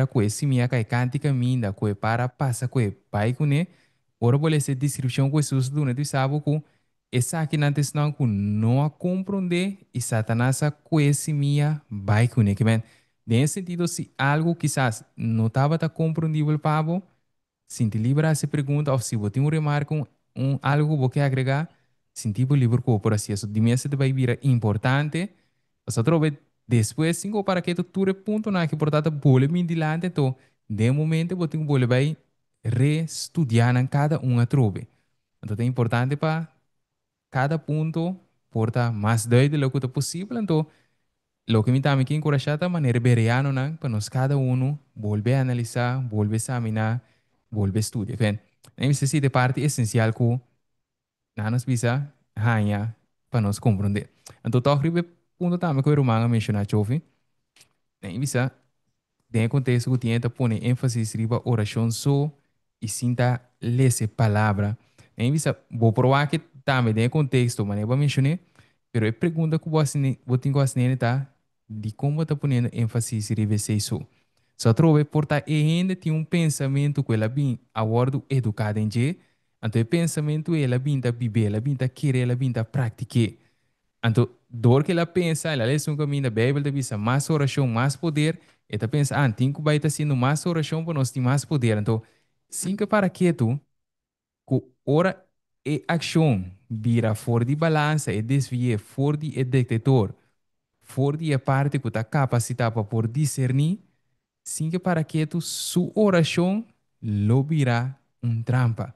que se minha cai cântica minda que para passa que pai que né ora boleh ser descrição que Jesus do né tu sabe que essa aqui antes não que não a compreender e Satanás a que se minha vai que né que men nesse sentido se algo quizás não estava tão compreendível para Sinti livre a se pergunta, ou se você tem um remarco, algo que você quer agregar, sinti livre com por assim, isso de mim se vai vir importante, você trova depois, sim, para que tu ponto na que portanto, bole me dilante, então, de momento, você tem que vai reestudiar em cada a trove. Então, é importante para cada ponto porta mais doido do que é possível, então, lo que me está me encorajar de maneira beriano, né? Para nós cada volver a analisar, volver a examinar, volver a estudar. Bem, essa é a parte essencial que nós precisa ganhar para nós compreender. Então, toque o ponto também que o Romano mencionou, Chofi, né? Bisa, tem contexto que tinha que pôr ênfase riba oração só e sinta lese palavra. Né? Bisa, vou provar que também tem contexto, mas eu vou mencionar, pero a pergunta que você tem que fazer tá de como está ponendo ênfase riba isso. Só trove porta e ainda tem pensamento que ela bem a bordo educado em je, então o pensamento ela bem tá viver, ela bem tá querer, ela bem tá praticar. Então, dor que ela pensa, ela lê um caminho da Bíblia, da bisa mais oração, mais poder, ela pensa, tem que vai estar sendo mais oração para nós ter mais poder. Então, sim que para que tu, que ora e ação vira fora de balança e desvia fora de detector, fora de a parte que está capacitada para por discernir, sim que para que tu, sua oração, lo vira trampa.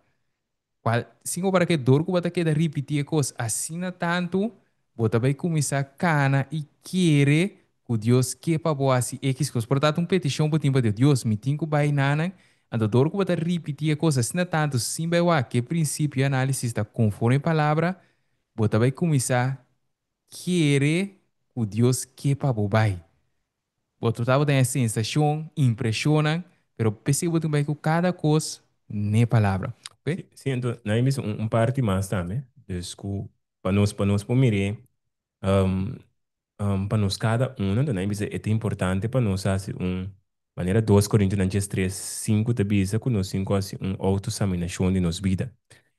Singo para que dor que bota que repetir coisas assim na tanto, bota vai começar a cana e querer que Deus quepa boa assim X coisas. Portanto, petição para tempo de Deus, me tinha que vai nana, ando dor que bota repetir coisas assim na tanto, sim vai lá que princípio e análise está conforme a palavra, bota vai começar a querer que Deus quepa boa vai. Bota tava tem a sensação, impressiona, pero percebo também que cada coisa nem palavra, ok? Sí, sí, entonces, hay un parte más también. Entonces, para nos poner, um, para nos cada uno, então, é importante para nós fazer maneira 2 Coríntios 3, 5 te bisa que nós cinco assim autoexaminação de nos vida.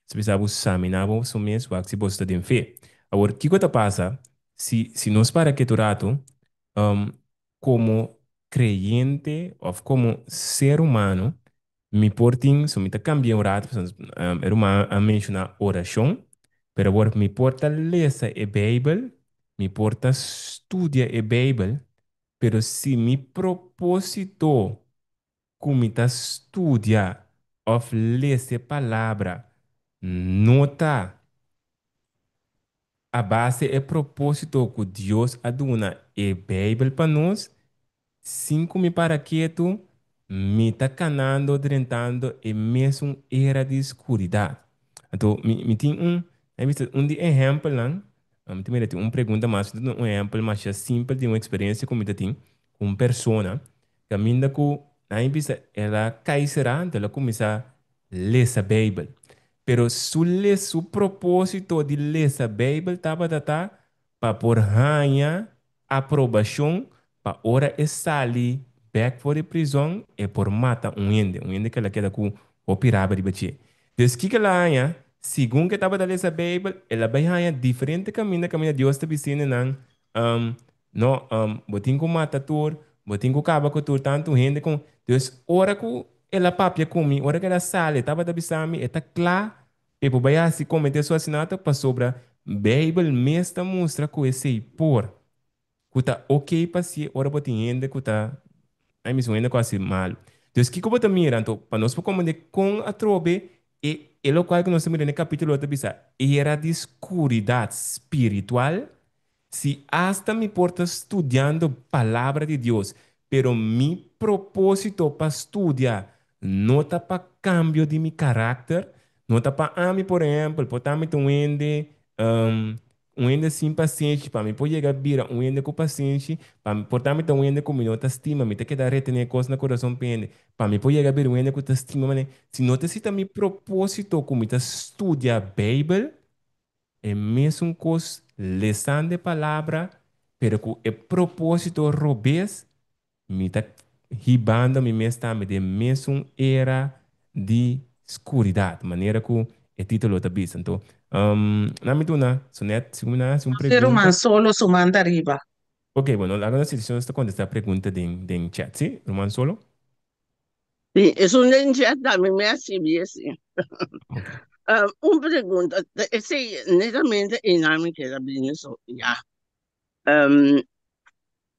Se precisamos examinar o mesmo, se você está em fé. Agora, o que que passa se nós para que tu rato, um, como creyente ou como ser humano, me portem, se me tá cambiando o rato, era uma a mencionar oração, pero agora me porta ler a Bíblia, me porta estudia a Bíblia, pero se me propósito como está estudia ou ler a palavra, nota a base é propósito que Deus aduna a Bíblia para nós, cinco me para quieto, me está canando, drentando e mesmo era de escuridão. Então, me tem visto de exemplo lá, me tem uma pergunta mais, um exemplo mais simples de uma experiência como eu tenho com uma pessoa, que a minha que aí visto ela cai será, então ela começa a ler a Bíblia. Pero su propósito de ler a Bíblia estava para por ganhar aprovação para ora estar ali back for a prisão e por mata um ende que ela queda com o piraba de bater. Então, que ela ganha, segundo que estava da ler a Bíblia, ela vai ganhar diferente caminho Deus está dizendo não, no, botin com mata tur, botin com caba com tur, tanto gente com Deus, ora que ela papia comigo, ora que ela sale, estava da bisami, está claro, e por baixo se cometer sua assinata para sobra, Bíblia mesmo mostra que esse por kuta ok para si ora botin gente kuta ai mesmo ainda quase mal. Então, o que que eu vou mirar então para nós poder com a trobe e o qual que nós estamos no capítulo 8 bisa era de escuridade espiritual si hasta me porta estudiando palabra de Dios, pero mi propósito para estudiar no está para cambio de mi carácter, no está para a mí, por ejemplo, por mí um ende sem paciente, para mim pode chegar a vira um ende com paciente, para mim portar-me um ende com minha estima, me tem que dar retener coisa no coração pende, para mim pode chegar a vir um ende com estima, mas se não te cita mi propósito como estudia a Bíblia, é mesmo cos leção de palavra, pero com o propósito robês, me está ribando me mesmo também de mesmo era de escuridade, maneira que o título está dizendo. Então, na mituna, sonet, se uma Ser humano pergunta. solo sumando arriba. Ok, bueno, agora a seleção está contestando a pergunta de chat, sim? Roman solo? Sí, es una entidad también me hace bien, sí. Ok. Una pregunta, sí, netamente dinámica da bem isso, já.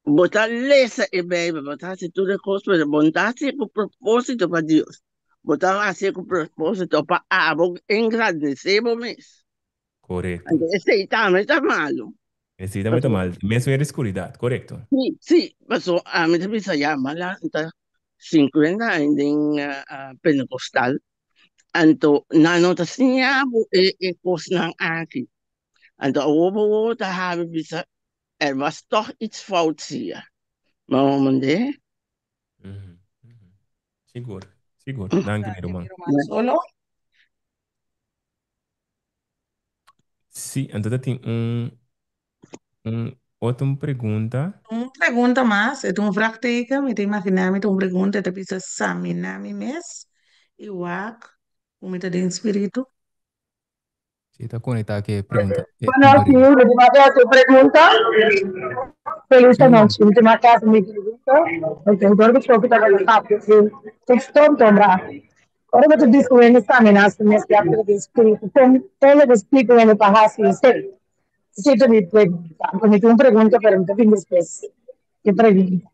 Botar lesa e bebe, botar se tudo é coisa, botar se com propósito para Deus. Botar assim com propósito para engrandecer o mês. Correcto. Então, esse aí também está malo. Necesitamente mal. Meso de oscuridad, correcto. Sim, sim, mas a mim também se chama lá, então, 50 em Pentecostal. Então, na nota assim, é coisa aqui. Então, o outro hebben er was toch iets fouts hier. Maar moment, Ujú, ujú. Seguro, seguro. Danke, mi Gracias, mi hermano. hermano. Solo Sí, entonces tengo otra pregunta. uma pergunta mais, é uma prática, me tem imaginar, me tem uma pergunta, te precisa examinar mi mes, e o ac, o me tem espírito. Si está conectada, que pregunta. Bueno, sí, Imparable. última tu pregunta. Feliz Sí, noche. Última casa, mi pregunta. El tenedor de choque está en el patio. Texto, toma. Ahora que tú dices que en examinas, me está de espíritu. Todo lo que explico en el pajazo y usted. Sí, te mi pregunta. Cuando tú me preguntas, pero no te pinches, pues. ¿Qué pregunta?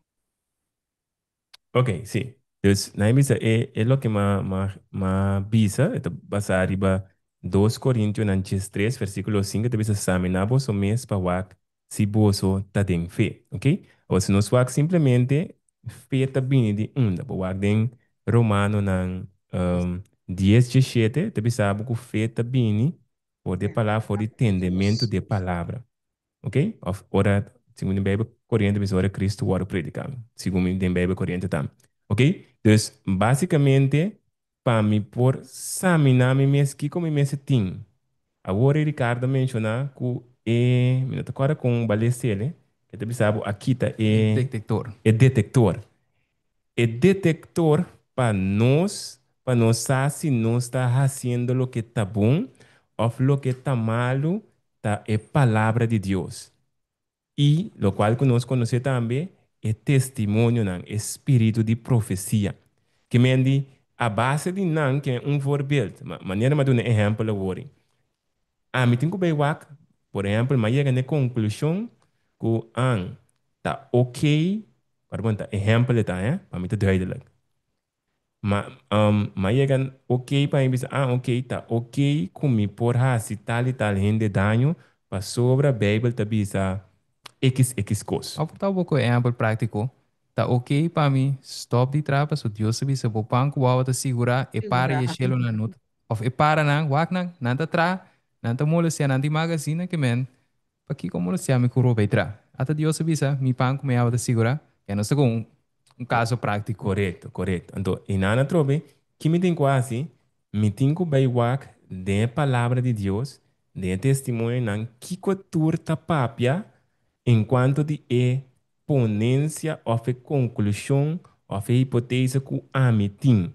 Ok, sí. Entonces, na misa es lo que ma visa, esto basa arriba 2 Corintios nanches 3, versículo 5, te bisa examinamos o mes pa wak si boso ta den fe, ok? O se nos wak simplemente fe ta bini di unda, pa wak den Romano nan 10, 17, te bisa buku fe ta bini por de palavra, for de entendimento de palavra. Ok? Of ora, segundo a Bíblia corrente, mas ora Cristo ora predicando. Segundo a Bíblia corrente tam. Ok? Então, basicamente, para mim, por examinar me mesmo, que como me mesmo tem. Agora, Ricardo mencionar que me não agora com o balecele, que tu sabe, aqui tá detector. é detector. É detector para nós saber se nós está fazendo o que está bom ou o que está malo, tá, é palavra de Deus. Y lo cual que nos conoce también es testimonio ng espíritu de profecía. Que me di a base de nan que un voorbeeld, maneira ma doen een ejemplo wori. A mi tengo bij wak, por ejemplo, ma llega a conclusión que an ta okay, pardon, ta ejemplo ta, pa mi te duidelijk. Ma llega okay pa mi okay, ta okay kumi por ha si tal e tal gente daño pa sobra Bible ta bisa X cos. Of tá um pouco exemplo prático. Tá ok para mim, stop de trapa, so Deus sabe se vou panco, uau, tá segurar, e para e Figura. chelo na nota. Of e para não, wak não, nanta tra, nanta molo se nanti magazine que men, pa que como se me curou vai tra. Até Deus sabe se mi panco me ava segurar, que não sei um caso prático. Correcto, correcto. Então, e nana trobe, que me tem quase, me tem que baiwak de palavra de Deus, de testemunho nan que turta papia, enquanto de ponência ou conclusão ou hipótese que a me tem.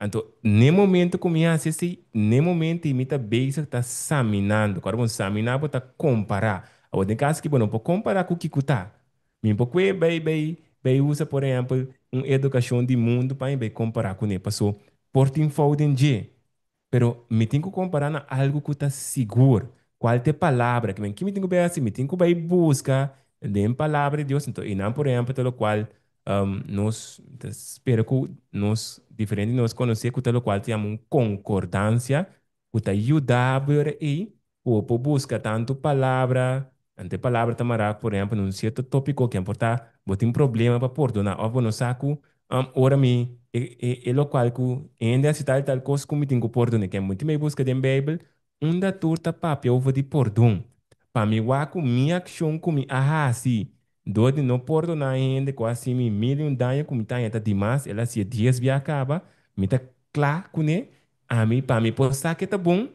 Então, no momento que me assiste, no momento que me está basic, está examinando, quando você examinar, está comparar. Agora, tem casos que, bueno, pode comparar com o que está. Me pode vai usa, por exemplo, uma educação de mundo para comparar com ele. Passou por tem foden de. Pero me tenho que comparar na algo que está seguro. Qual é a palavra? Que me tenho que ver assim, me tenho que vai buscar de palavra de Deus. Então, e não, por exemplo, pelo qual nós espero que nós, diferente nós conhecer, que pelo qual temos uma concordância, que te ajuda a ver aí, ou busca tanto palavra, ante palavra tamará, por exemplo, num certo tópico que importa, botar um problema para perdonar, ou não saco, ora me e lo qual ku ende a citar tal coisa como tenho perdão que é muito me busca de Bible da turta papel over de perdão para mim wa ku minha ação como ah sim do de não perdonar ainda quase mi milhão daño como tá ainda demais ela se dias via acaba me tá claro com né a mim para mim postar que tá bom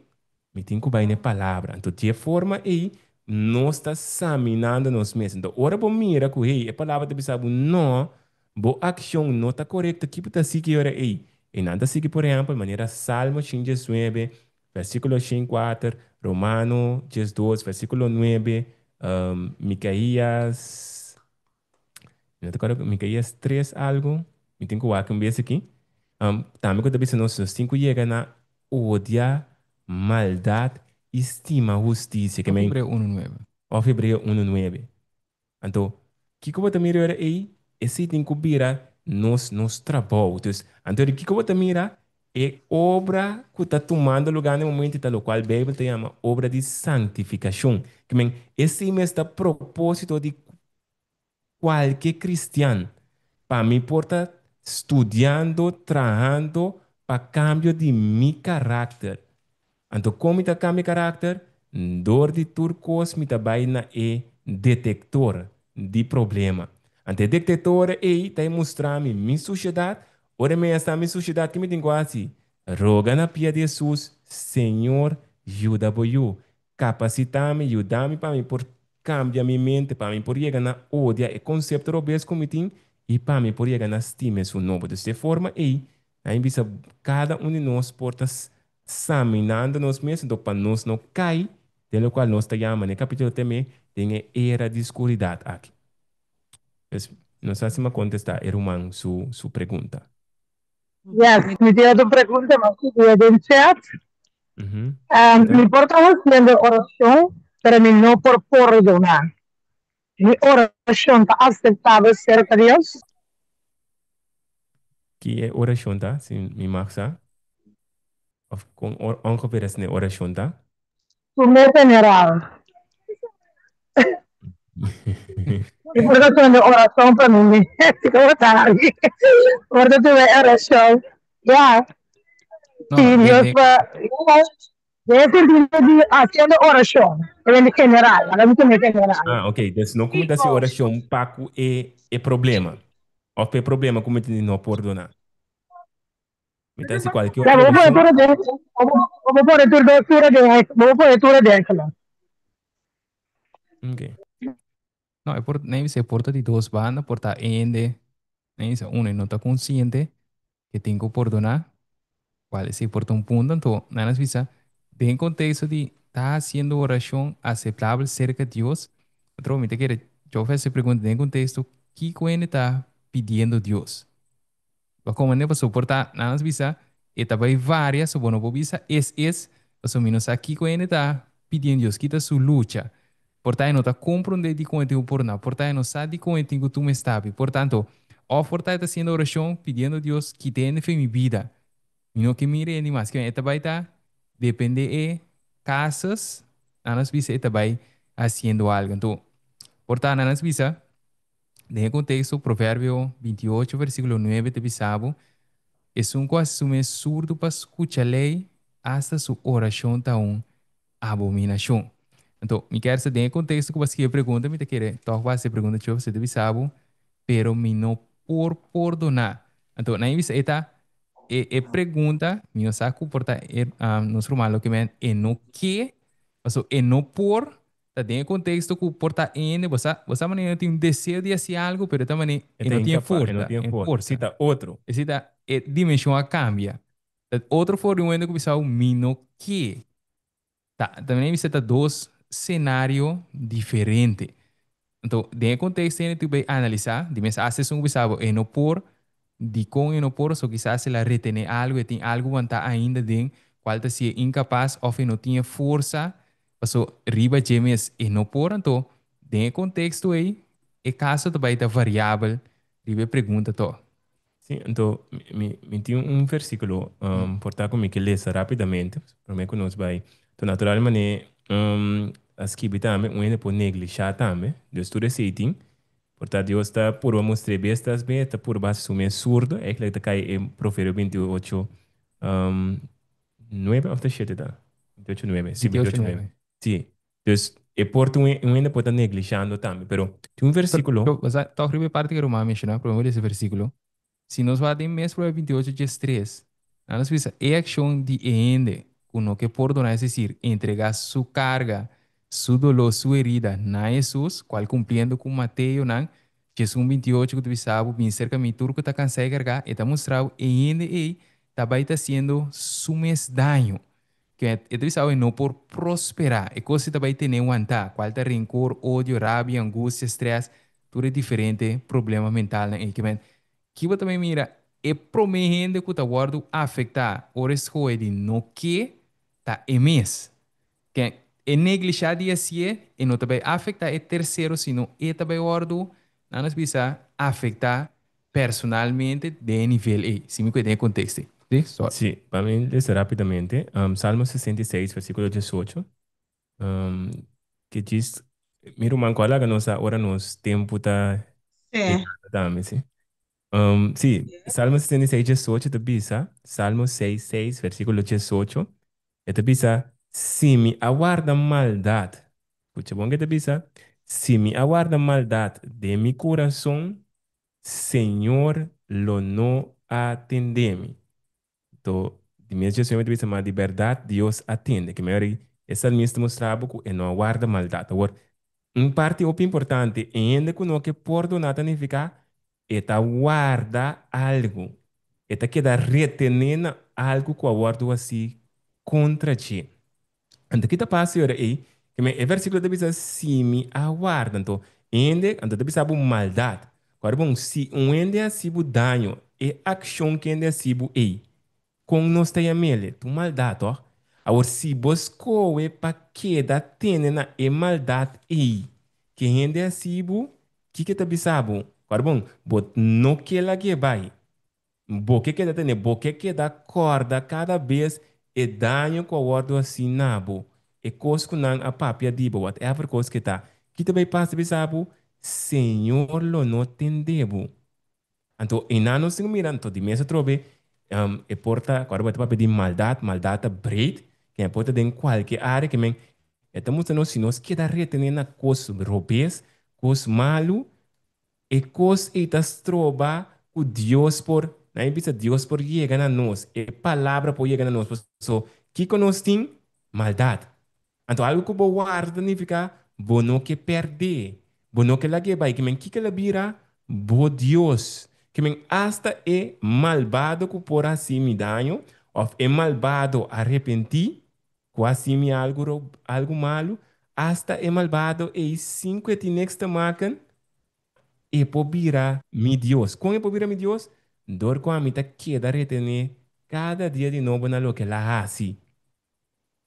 me tenho que vai na palavra então de forma aí nós está examinando nós mesmos então ora bom mira que hey, a palavra de sabe não bo action não está correta, que está seguir ora aí. E nada sigue, por exemplo, maneira Salmo 19, versículo 4, Romano 12, versículo 9, Micaías, não te acuerdo, Micaías 3 algo, me tenho que um vez aqui. También cuando dice nosotros cinco llegan a odia, maldad, estima, justicia, que O me Hebreo 1:9. of Hebreo 1:9. Então, que eu vou mirar aí, esse tem que virar nos trabalhos. Então, o que eu vou mirar é obra que está tomando lugar no momento tal qual a Bíblia te chama obra de santificação. Que men, esse mesmo está propósito de qualquer cristiano. Para mim, porta estudando, trabalhando para cambio de mi caráter. Então, como está cambia caráter, dor de turcos me trabalha na detector de problema. Ante detector é está mostrar-me minha sociedade, ora me está minha sociedade que me tem quase. Roga na pia de Jesus, Senhor, ajuda eu. Capacita-me, ajuda-me para mim por cambiar minha mente, para mim por chegar na odia e conceito robês como tem e para mim por chegar na estima seu nome. Dessa forma, aí bisa cada um de nós portas examinando nós mesmos, então para nós não cair, pelo qual nós está chamando, no capítulo também, tem a era de escuridade aqui. Mas, não sei se me contestar, irmão, sua pergunta. Yes, me dio otra pregunta más que dio en chat. Uhum. Mi importa haciendo oración, pero no por perdonar. Mi oración está aceptada cerca de Dios. Que é oração, tá? Se me marca, of com ongeveer is oração, tá? Su meta general. Y por eso tengo oración para mí. ¿Cómo está? Por eso tuve oración. Ya, No, sí, no, Dios va. De ese sentido, haciendo oración. En general, en general. Ah, ok. Dus não como se oração paco é problema. Ou é problema como te não perdonar. Então, se qualquer Ya, vamos a oração, poner tu déjalo. ok. No, nem se porta de dos bandas, porta ende, nem se uno no está consciente que tengo que perdonar, cuál se porta un punto, entonces, nada más visa, en contexto de está haciendo oración aceptable cerca de Dios, otro me te quiere, yo hace pregunta en contexto, ¿qué cuene está pidiendo Dios? Como ne pasó porta nada más visa, etapa hay varias, o bueno, visa es, o menos aquí cuene está pidiendo Dios, quita su lucha. Portanto, não está compreendendo de como eu por nada. Portanto, não sabe de como eu tu me está. Portanto, o portanto está haciendo oração, pedindo a Deus que tenha em minha vida. E não que mire nem mais. Que esta vai estar, depende de casos, a nas visa esta vai haciendo algo. Então, portanto, a nas visa, de contexto, Provérbio 28, versículo 9, te bisabo, es un costume surdo para escuchar lei hasta su oração está abominação. Então, me quer saber em contexto que você pergunta, me te quer tocar essa pergunta que você deve saber, pero me não por perdonar. Então, na vez eta pergunta, me não sabe comportar nos romano que men e no que, also e no por, tá dentro contexto que porta n, você maneira tem um desejo de fazer algo, pero também e não tem força, não tem força. força. Cita outro. Essa dimensão cambia. Outro forma que você sabe, me no que. Tá, também visita dois cenários diferentes. Então, dentro do contexto, tu vai analisar, de mesa haces um visado e não por, de com e não por, só quizás ela retener algo e tem algo que está ainda dentro, qual está se incapaz ou não tinha força, passou riba gemes e não por, então, dentro do contexto aí, é caso também da variável, riba pergunta to. Sim, então, me tem versículo, por estar comigo que lê rapidamente, para mim que nós vai. Então, naturalmente, as que também, um ainda por negligenciar também, Deus tudo aceitem, portanto, Deus está por mostrar bestas bem, está por base sume surdo, é que ele está cai em Provérbio 28, 9 ou 7, tá? 28, 9, sim, 28, 9. Sim, Deus, é por tu ainda por estar negligenciando também, pero, tem versículo. Você está a parte que eu vou mencionar, provavelmente esse versículo. Se nós vamos em mês para 28 dias 3, nós vemos a ação de ende, com o que perdonar, é dizer, entregar sua carga, seu dolor, sua herida na Jesus, qual cumprindo com Mateus, não? Jesus 28, que tu sabe, bem cerca de tudo que está cansado de carregar, e está mostrando ende e também está sendo sumes dano. Que tu sabe, não por prosperar, e coisa também tem um anta, qual está rancor, ódio, rabia, angústia, estresse, tudo é diferente, problema mental, né? Que você também mira, e promehende que tá guardo afetar ores de no que tá emes que é neglijar dia se e não também afetar é terceiro sino e também guardo não nos bisa afetar personalmente de nível E se me cuida em contexto sim só Sí, para mí, les rápidamente, Salmo 66, versículo 18, um, que diz, mira, man, qual é a nossa hora, nos tempo tá, Sim. dame, sim. Sí, Salmo 66, 18, te bisa, Salmo 66, versículo 18, te bisa, si me aguarda maldad, escucha, bom que te bisa, si me aguarda maldad de mi corazón, Señor, lo no atendeme. Então, de mesmo Jesus me disse, mas de verdade Deus atende, que Mary, essa mesmo mostrava que não aguarda maldade. Agora, parte muito importante, ainda que não que perdonar significa, é guarda algo, é queda retenendo algo que aguardo assim contra ti. Então, que passa agora aí, que o versículo de bisa, se me aguarda, então, ainda, então, de bisa, maldade. Agora, bom, se ainda é assim, dano, é ação que ainda é assim, ei com nós tem a mele, tu maldade, ó. Agora, se buscou é para que da tene na e maldade e que rende a sibo, que tá bisabo? Agora, bom, bot no que ela que vai. Bo que da tene, bo que da corda cada vez e danho com o ordo assim nabo. E cosco nan a papia dibo, whatever coisa que tá. Que também passa bisabo, Senhor lo no tendebo. Então, enano sing miran to di mesa trobe e porta agora vai para pedir maldade breed, que é porta de qualquer área que men estamos no se nós queda retener na cos robes, cos malu e cos etas troba o Dios por na impisa Dios por llega na nós, e palavra por llega na nós, so que conosco maldade. Então, algo que eu guarda significa bono que perder. Bono que la que vai, que men que la vira, bo Dios. Que men hasta é malvado que por assim me daño, ou é malvado arrepentir, que assim me algo malo, hasta é malvado e cinco e tinexta macan, e po vira mi Dios. Com e po vira mi Dios, dor com a mita queda retener cada dia de novo na lo que la hace.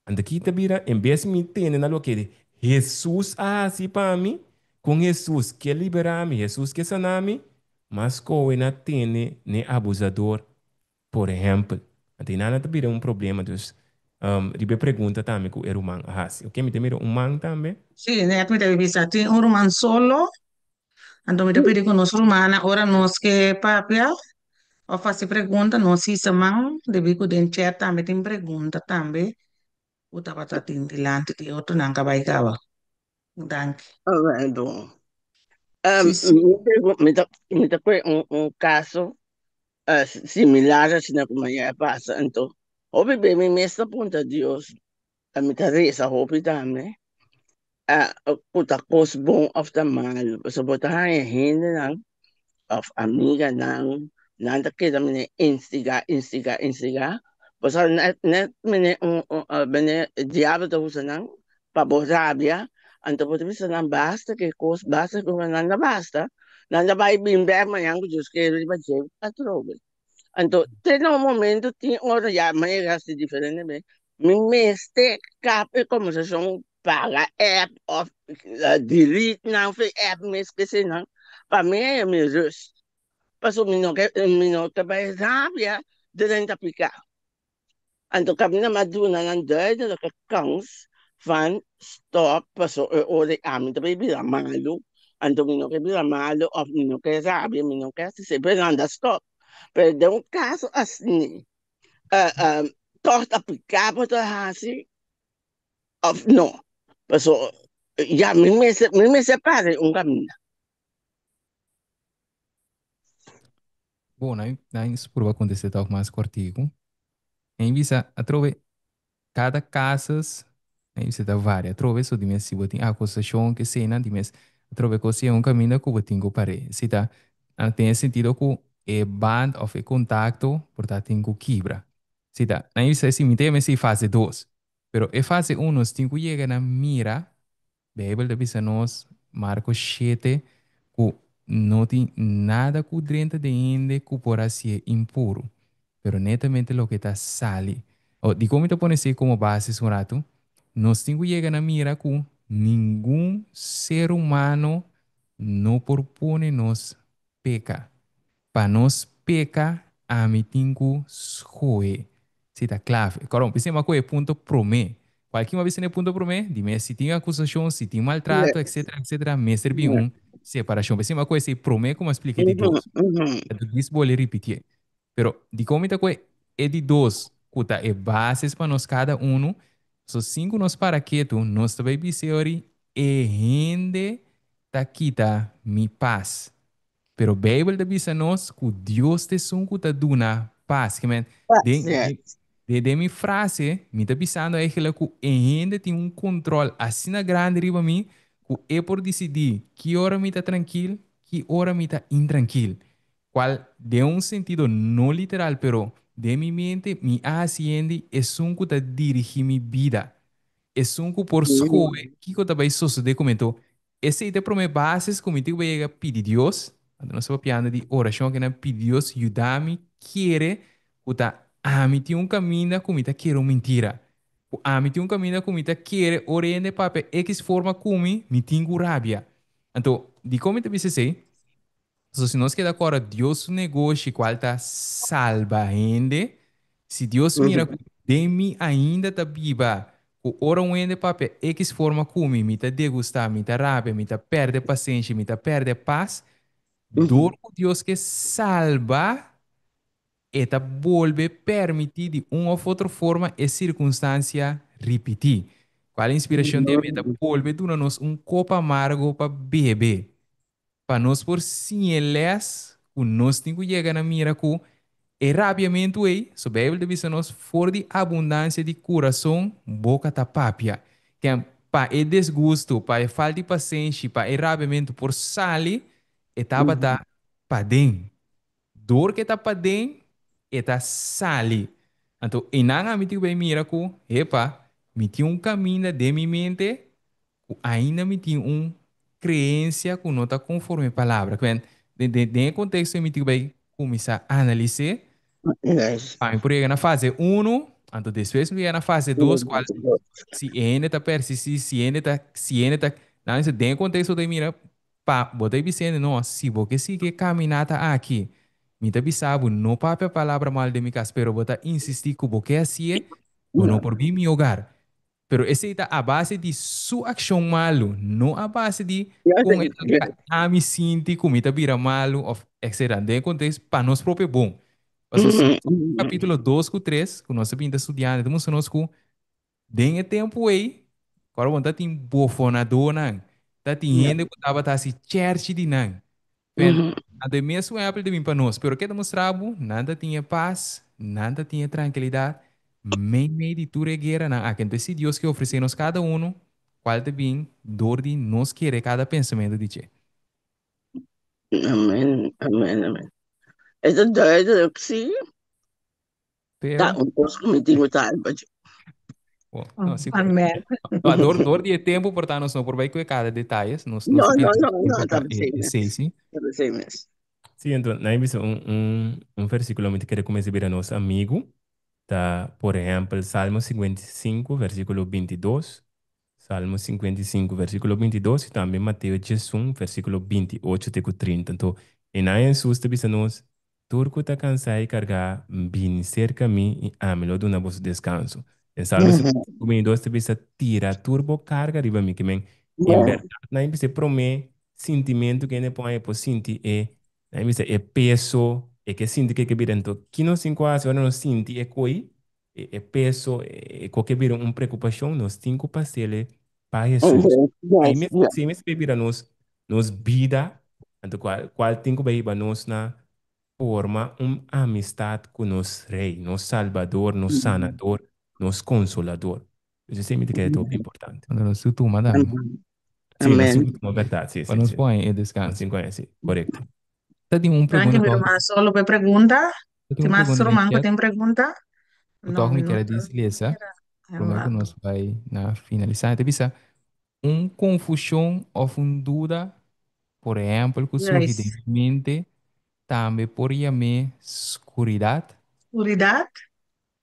Anda aqui tabira, em vez de me ter na lo que Jesus assim para mim, com Jesus que libera-me, Jesus que sana-me, mas com na tem ne abusador, por exemplo. Então, nada tabira problema, dus. Ribe pergunta também com o irmão, assim, ok? Me tem um man também? Sì, net mi devi visare un roman solo, ando mi devi con nos romana, ora nos che papia, o fasi pregunta, nos si samang, devi con den chat tambe tin pregunta tambe, uta patatin dilante ti otro nanka bai kawa. Danke. Alright, bom. Sì, sì. Me tocó un caso similar a na como ya pasa. Então, hobby bem me está punta Dios, a me reza hobby também. Puta cos bom of the mal. So bota hai hinde nang of amiga nang da keda mene instiga. Basta net mene bene diabo da usa nang paborabia. Anto bota bisa nang basta que cos basta como nang basta. Nang vai bim ber manhã que Deus quer ele vai ser patrobe. Então, tem um momento, tem hora já, mas é assim diferente, né? Me este cap é como se são paga app of delete não foi app me esqueci não. Para mim é meu Deus. Passou minuto vai rápida de dentro aplicar. Então, caminha maduna não doida que cães van stop passou ore a mim também vira malo. Então, minuto que vira malo of minuto que rápida, minuto que se vai andar stop. Pero um caso assim, torta aplicável da assim, não. Pessoal, já me separe um caminho. bom isso por acontecer tal mais cortico em visa a trove cada casas em você dá várias trove so dimes se botin a concessão que cena dimes trove coisa é um caminho que botin go pare se tá tem sentido que é band of e contacto portanto tem que quebra se tá aí você se me tem se fase 2 pero e fase 1 tem que chegar na mira Bible de bisa nos Marcos 7 ku no tem nada que dentro de ende que por ser impuro, pero netamente lo que está sale. O de como te pones como base um rato, nós temos que chegar na mira que nenhum ser humano não propõe nos peca. Para nós peca, a mim tenho escolher. Se está claro. Caramba, pensei uma coisa, ponto promê. Qualquer uma vez você ponto promê, dime se tem acusação, se tem maltrato, Yes. etc, etc, mestre bem separação. Pensei uma coisa, se promê como expliquei de Mhm, Deus. mhm. É tudo isso vou repetir. Pero, de como está coisa, é de dois, que é bases para nós cada um. So, cinco nós para quieto, nós também bisseori, e rende, tá quita, mi paz. Pero Bible da bisa nos que Deus te sungku ta duna paz. Que men, Yes, de, yes. de, de minha frase, me tá pensando é que ainda tem um controle assim na grande riba mim, que é por decidir que hora me tá tranquilo, que hora me tá intranquilo. Qual de um sentido não literal, pero de minha mente, me haciende é sungku ta dirigir minha vida é sunco por escolha Mhm, que eu também sou de comentou esse ide para me bases como digo vai pedir Deus não se piano de oração que não pedir Deus ajudar-me querer uta a mim tem um caminho como ita quero mentira a mim tem um caminho como ita querer oriente pape X forma como me tenho rabia então de como te disse sei so, se nós queda agora Deus negócio qual está salva gente se Deus mira mhm, de mim ainda tá viva o ora um ende pape X forma como me tá degustar me tá rabia me tá perde paciência me tá perde paz dor mhm, com Deus que salva e tá volve permitir de uma ou outra forma e circunstância repetir qual a inspiração de mim tá mhm, volve dando-nos um copo amargo para beber para nós por sinyeles o nós temos que chegar na mira com e rabiamento aí, so Bíblia diz nós for de abundância de coração, boca tapapia. Que para e desgosto, para e falta de paciência, para e rabiamento por sali, etapa mhm. tá para dentro. Dor que tá para dentro, eta sali. Então, e não me tive bem mira com, epa, me tinha um caminho de minha mente ainda me tinha uma crença que não está conforme a palavra. Quando, de contexto, eu me tive que começar a analisar. Yes. Aí, por aí, na fase 1, então depois me na fase 2, qual se ainda está persistir, se ainda está, não, isso tem contexto de mira, pá, botei dizendo, não, se você sigue caminhada aqui, me tá sabe, não pape a palavra mal de mim, pero bota insistir que você assim, ou não Yeah. por vir me hogar. Pero esse está a base de sua ação malo, não a base de Yes, com yes. a me sinto como está vira malo, etc. De contexto, para nós próprio bom. Passou Mhm, mhm. capítulo 2 com 3, que nós sabemos estudando, temos nós com den tempo aí, agora vamos tem bofonador não, tá tem Yeah. gente que estava tá se church de não. Pen, Mhm, a de mesmo é apelo de mim para nós, pero que demonstrava, nada tinha paz, nada tinha tranquilidade, meio de tudo guerra não. A quem se Deus que oferece cada um, qual te bem, dor de nós querer cada pensamento de ti. amen, amen, amen. Ito dahil sim, Pero, taong Diyos kumiting mo tayo ba? bom, não, assim, Amen. a dor de tempo, portanto, nós não por vai com cada detalhe, nós No, te no, pensa no, no, tempo not para the same sei, as. sim. Not the same as. Sí, entonces, ahí dice un versículo que queremos recomendar a nuestro amigo. Tá, por exemplo, Salmo 55, versículo 22. Salmo 55, versículo 22. E também Mateus 11, versículo 28 até 30. Então, e na Jesus te bisa nos, turco tá cansado e carregar, vim cerca a mim e ame-lo do na vosso descanso. Em Salmo Mhm. 55, 22, te bisa tira turbo carga riba mim, que men, em Yeah. verdade, na bisa promete sentimento que ele põe por sentir na bisa é peso, é que sinto que vira então, que não se enquadra, não sinto é coi, é peso, é qualquer vira uma preocupação, nós temos que passar para Jesus. Okay. Yes, yeah. Se mesmo vira nos vida, então qual tem que vir nós na forma amistade com nos rei, nos salvador, nos Mhm. sanador, nos consolador. Isso sempre que é top Mhm. importante. Quando nós se toma, dá. Amen. Sim, nós Amen. somos uma verdade, sim, Quando sim, nós sim. põe em Nós descanso. temos que conhecer, correto. Tá tem uma Tranqui, pergunta, meu irmão, solo para pergunta. tem Tem uma mais pergunta de Romanco chat. tem pergunta? O Não, toque me quer minuto. dizer, essa, como é que Errado. nós vai na finalizar. Então, bisa, confusão ou dúvida por exemplo, que surge de Yes. minha mente, também por minha escuridade. Oscuridad.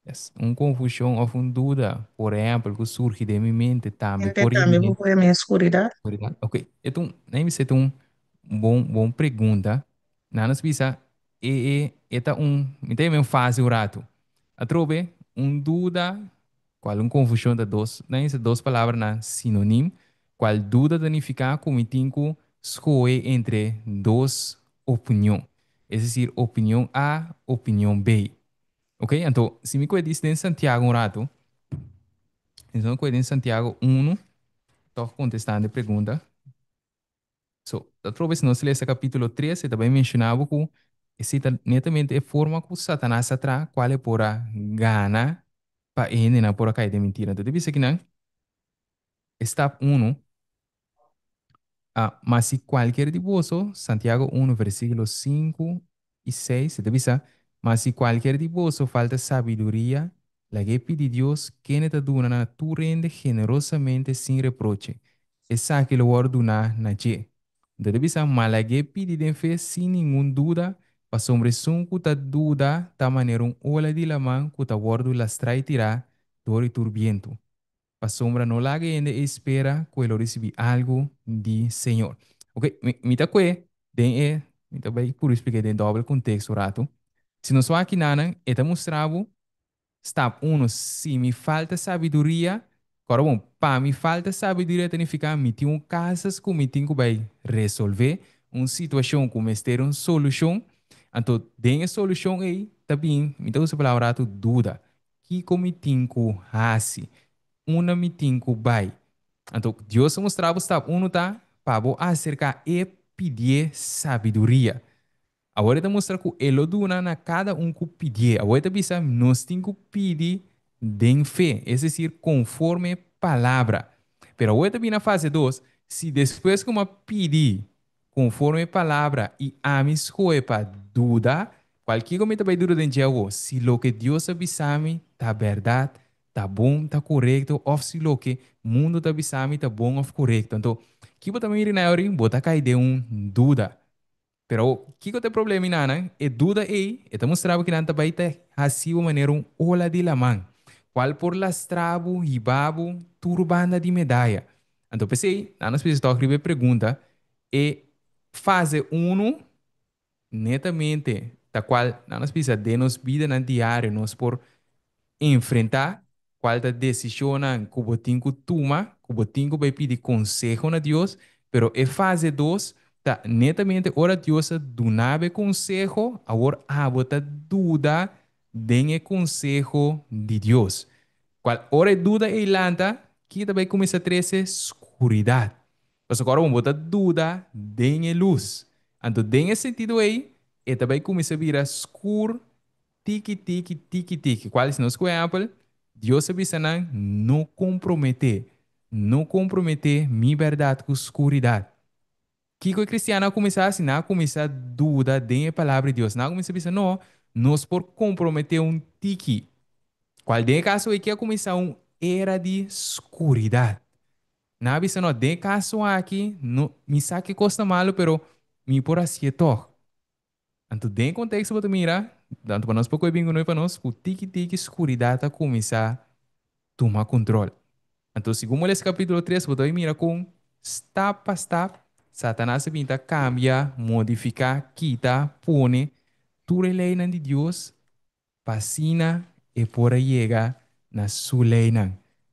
Yes. Uma confusão ou uma dúvida, por exemplo, que surge de minha mente, também por También minha puede mi oscuridad. escuridade. Ok, então, nem se um bom pergunta. Nanas bisa, eta me tem uma fase o rato. A trobe, dúvida, qual confusão da dois, nem se duas palavras na sinônimo, qual dúvida danificar como tinco escolhe entre duas opiniões. É decir, opinião A, opinião B. Ok? Então, se me cuidas em Santiago um rato, então cuidas em Santiago 1, estou contestando a pergunta. So, outra vez nós lemos capítulo 3, e também mencionava que cita netamente a forma que Satanás atra qual é por a gana para ele na por a cair de mentira. Então, deve ser que não, step 1. Mas si cualquier de vosotros, Santiago 1, versículos 5 y 6, se te dice, mas si cualquier de vosotros falta sabiduría, la que pide Dios, que ne te dona, tú rende generosamente sin reproche. Esa que lo ordena na je. Entonces dice, mas la que pide de fe sin ningún duda, pa sobre sun kuta duda, ta manera un ola de la man, kuta wordu las trae tirar, dori turbiento. A sombra no lague ainda espera que ele receber algo de Senhor. Ok, mita que den mita bem por explicar den doble contexto rato. Se nós só aqui nana, eta mostrava step 1, se me falta sabedoria, agora bom, para me falta sabedoria significa me tem casas que me tenho que vai resolver, uma situação que me ter uma solução. Então, den a solução aí, também, me dá essa palavra rato, dúvida. Que como tenho que fazer? Una meeting com bai. Então, Deus mostrava step 1 tá para acerca e pedir sabedoria. Agora está mostrando que ele dona na cada que pedir. Agora está bisa nós temos que pedir de fé, é decir, conforme palavra. Pero agora está na fase 2, se depois que uma pedir conforme palavra e a mim escolhe para dúvida, qualquer coisa vai dúvida em Deus, se lo que Deus avisame tá verdade, tá bom, tá correto, ou se lo que mundo tá avisame tá bom ou correto. Então, que você também na hora, bota cair de dúvida. Pero o que tem problema nana é dúvida aí, é mostrava que nanta vai ter assim uma maneira ola de la man, qual por las trabo e babo turbanda de medalha. Então pensei, nana se estou escrever pergunta e fase 1 netamente, da qual nana se de nos vida na diário, nós por enfrentar qual da decisão que o que toma, que o vai pedir consejo a Deus, pero é fase 2, tá netamente ora Deus donava consejo, agora a bota dúvida den consejo de Deus. Qual ora é dúvida e lanta, que também começa a trazer escuridade. Mas agora vamos botar dúvida, den luz. Então, den sentido aí, e também começa a virar escuro, tiki, tiki, tiki, tiki. Qual é o nosso exemplo? Deus avisa não comprometer. Não comprometer minha verdade com escuridade. Que o cristiano começar assim, não começar a dúvida da palavra de Deus. Não começar a pensar, não, nós por comprometer tiki. Qual é o caso é que começar era de escuridade. Não bisa não, de caso aqui, não, me sabe que custa malo, pero me por assim é toch. Então, dentro do contexto, você mira, tanto para nós, pouco é bem para nós, o tique-tique escuridade a começar a tomar controle. Então, segundo esse capítulo 3, você mira com step a step, Satanás pinta cambia, modificar, quita, pone, tudo lei de Deus, pasina e por aí chega na sua lei.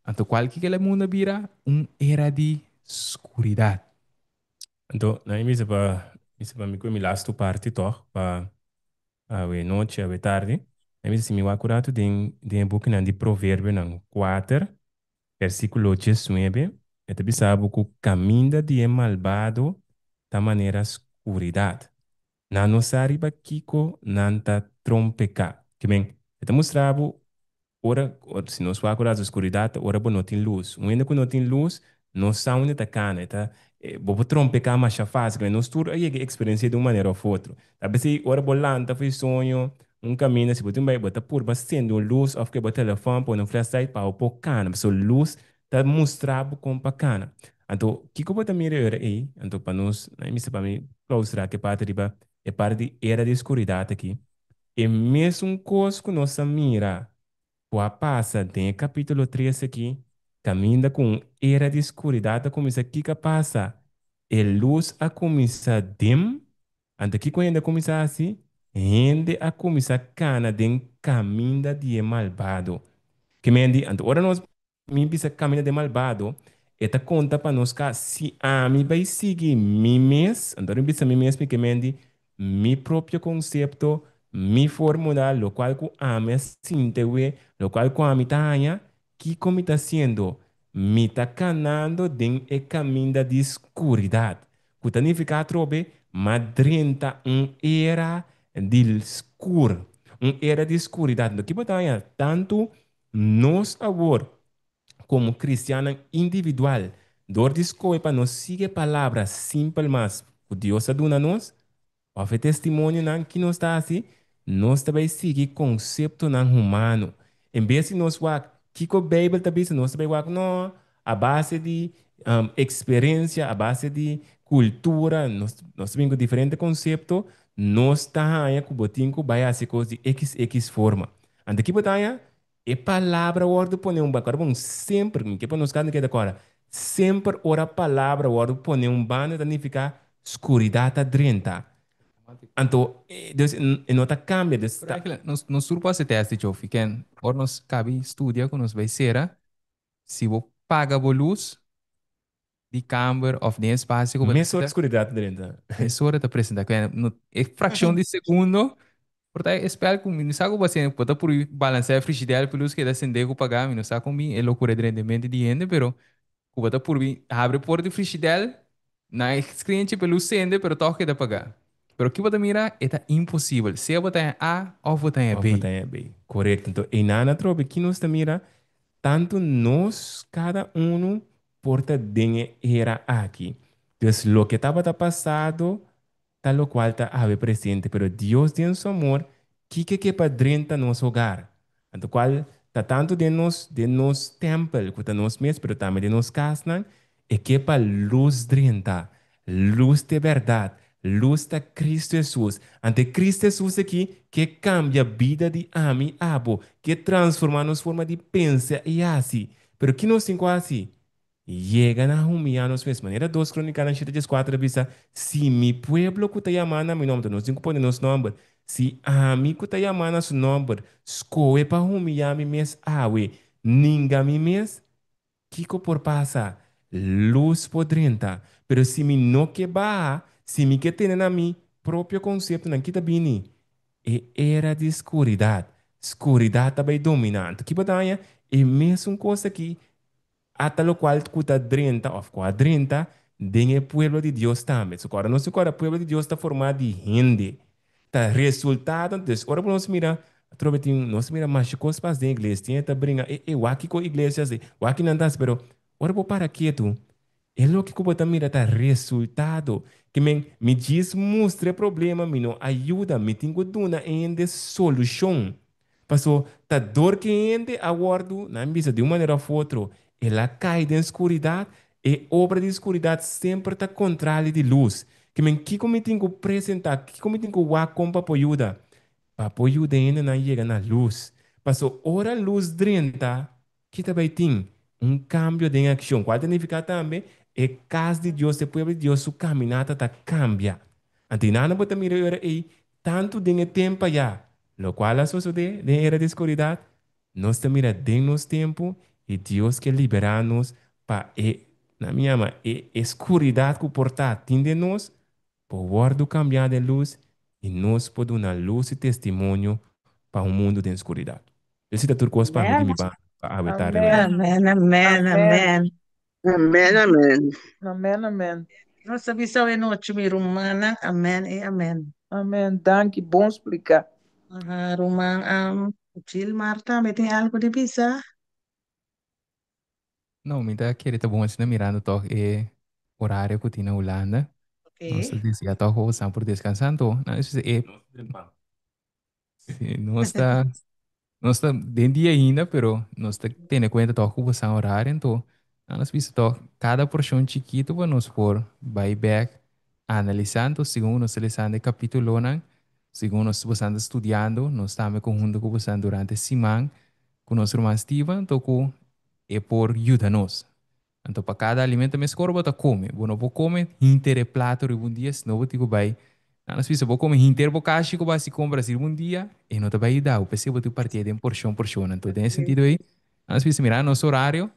Então, qual que é o mundo vira? Era de escuridade. Então, na mim se para me last parte toch para a noite a tarde. Na mim se me va curato de book na de provérbio na 4 versículo 19. Este bisabo que caminha de malvado da maneira escuridade. Na nossa arriba kiko nanta trompeca. Que bem, este mostrava ora se nós vamos a escuridade, ora bo não tem luz. Ainda que não tem luz, não sound tá cana, tá? Bo trompe cá mais fácil, que nós tudo aí experiência de uma maneira ou outra. Talvez se ora bolanta foi sonho, caminho, se botar bem, botar por bastante luz, ou que botar telefone, pôr no flashlight para o pôr cana, so luz tá mostrado com para cana. Então, que como também era aí, então para nós, né, me para mim, claustrar que parte de é parte de era de escuridade aqui. E mesmo coisa que nós mira, o passa tem capítulo 3 aqui, caminha com era de escuridade, começa aqui que passa, e luz a começa dim, ante aqui quando começa assim, rende a começa cana den caminho de malvado. Que me andi, anto ora nós mi bisa caminho de malvado, eta conta para nós que se a mi vai seguir mi mes, anto eu bisa mi mes que me andi, mi próprio conceito, mi fórmula, lo qual ku ame sintewe, lo qual ku ami tahanha, que como está sendo, mi tá canando den e caminho de escuridade. Kutanifica trobe, madrinta era de escuro, era de escuridade. Do que botanha, tanto nós agora, como cristiano individual, dor de escolha para nós seguir palavras simples, mas o Deus aduna nós, o testemunho não que nós está assim, nós também seguir conceito não humano. Em vez de nós que Kiko Bible também, nós também não, a base de experiência, a base de cultura, nós temos diferente conceito, nós está aí com botinho, vai assim coisa de XX forma. Ante que botanha, é palavra word põe um bacana, bom, sempre, que para nós cada que agora, sempre ora palavra word põe um bando, significa escuridade adrenta. Então, Deus não está cambia, Deus Pero está eigenlijk, nos surpa se teste, Joe, fiken, or nos cabe estudia com nos vai ser, se você paga a luz, de câmera, of de espaço, que mesmo você escuridade adrenta. essa hora te apresenta, que é fração de segundo, portanto, espero que não sabe você pode por balancear a frigideira pelos que acender o pagar, não sabe como é loucura de rendimento de gente, pero que pode por abre por de frigideira, na cliente pelo sende, pero toque de pagar. Pero que pode mirar, é impossível. Se você tem A ou você tem Ó, B. tá bem. Correto. Então, e nada trobe que nós mira, tanto nós, cada um, porta de era aqui. Então, lo que estava passado, tal lo qual está ave presente, pero Deus tem seu amor, que para dentro nosso hogar. Então, qual está tanto de nos templo, que está nos mes, pero também de nos casa, e que para luz dentro, luz de verdade, luz de Cristo Jesus. Ante Cristo Jesus aqui, que cambia a vida de ami abo, que transforma nos forma de pensar e assim. Pero que nós temos assim? Llegan a humillar nos de manera 2 Crónicas 7:4 dice, si mi pueblo que te llaman a mi nombre, nos cinco ponen los nombres, si a mí que te llaman a su nombre, escoge para humillar mi mes awe, ninga mi mes, Kiko por pasa, luz podrenta, pero si mi no que va, si mi que tienen a mi propio concepto, não kita bini, e era de escuridade, escuridade também dominante, que batalha, e mesmo coisa que hasta lo cual cuta 30 of 40 den el pueblo de Dios también. So, ahora no se el pueblo de Dios está formado de gente. Está resultado, entonces, ahora nos mira, trovetin, nos mira mais coisas de igreja, tinha que brincar, aqui com igrejas, aqui não das, pero, ahora vou para quieto. É lo que como mira tá resultado. Que me diz, mostra problema, me não ajuda, me tenho duna ainda solução. Passou, tá dor que ainda aguardo, na missa de uma maneira ou outra, ela cai da escuridade e obra de escuridade sempre está contrária de luz. Que como tenho que apresentar, que como tenho que como para ajuda. Para ajuda ainda não chega na luz. Passou, ora luz drenta, que também tem um cambio de ação. Qual significa também? É casa de Deus, o povo de Deus, sua caminhada está cambia. Antinana bota mirar aí, tanto de tempo já, lo qual a sociedade de era de escuridade, nós também temos tempo e Deus quer liberar-nos para na minha ama, escuridade que portar de nós, por cambiar de luz e nós podemos dar luz e testemunho para um mundo de escuridade. Esse é tudo coisa para mim, Amen. para habitar Amen. realmente. Amen, amen, Amen. amen. Amen, amen. Amen, amen. Nossa missão é noite, minha romana. Amen e amen. Amen. Dank je. Bom explicar. Romang, Jill, Marta, may tem algo de bisa? Não, me dá querer tá bom assim, mirando toque é horário que tem na Holanda. Nós Okay. dizia toque o são por descansando. Não, isso é, não está de dia ainda, pero nós está tendo em conta toque o são horário, então Nós visto toch, cada porção chiquito para nós por back analisando, segundo nós analisando capítulo nan, segundo nós estamos estudando, nós estamos conjunto com você durante a semana, com nosso irmão Steven, toco é por ajuda-nos. Então, para cada alimento mais corpo, tá come. Bueno, vou comer inteiro prato de um dia, senão vou tirar vai. Nós fiz, vou comer inteiro bocachi, que vai se comprar assim um dia, e não tá vai dar. O PC vou ter partir de porção. Então, nesse sentido aí, nós fiz, mirar nosso horário,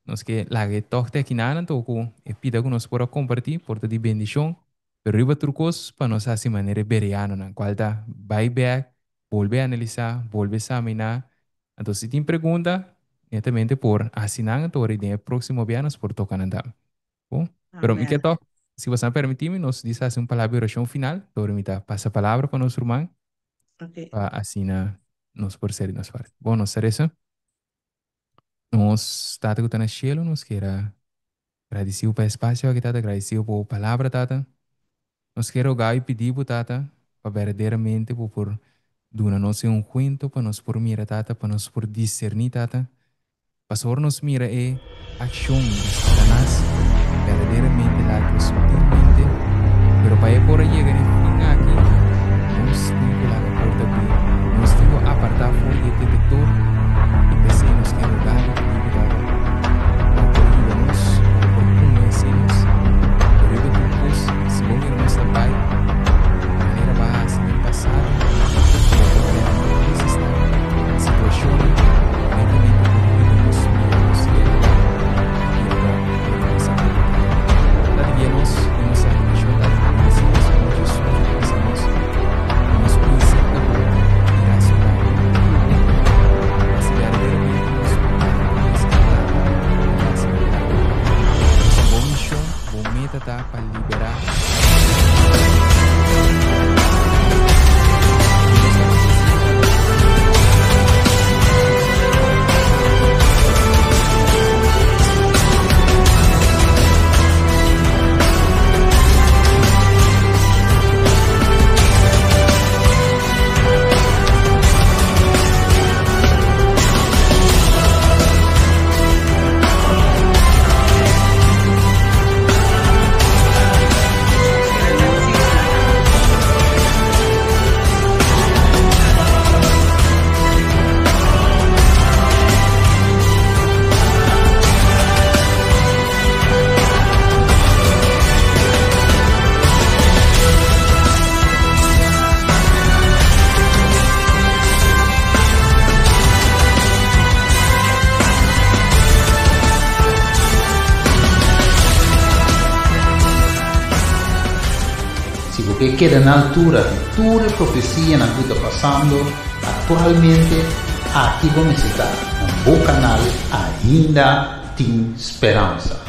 nós que lá que toque aqui na então com e pida que nós por compartilhar porta de bendição pero riba trucos para nós assim maneira beriano na qual tá vai back volver a analisar volver a examinar então se tem pergunta netamente por assinar então o próximo viernes por tocar andar bom pero me Amén. quedo se você me permitir nos diz assim uma palavra de oração final então me passa a palavra para nosso irmão Ok. para assinar nos por ser nos parte bom nós seremos nós tata que está no cielo nos queira agradecido pelo espaço aqui, Tata. Agradecido por palavra, Tata. Nós quero rogar e pedir, Tata, para verdadeiramente por dar-nos cuento, para nós por mirar, Tata, para nós por discernir, Tata. Para só nos mira é ação de Satanás, verdadeiramente lá sutilmente, pero para por chegar em fim aqui, nós temos lá na porta abrir, nós temos que apartar fora do detector e pensar, nós quero rogar e pedir, Tata. Se bom ir nosso pai, de maneira base, no passado, a situação, lentamente, o nosso da guia-nos, e nossa ajuda, a situação de Jesus, pensamos, nosso princípio, e racional. Se verdadeiramente, nosso pai, bom missão, bom meta, tá, para liberar. Que queda na altura de toda a profecia na que está passando atualmente aqui vamos estar um bom canal ainda tem esperança.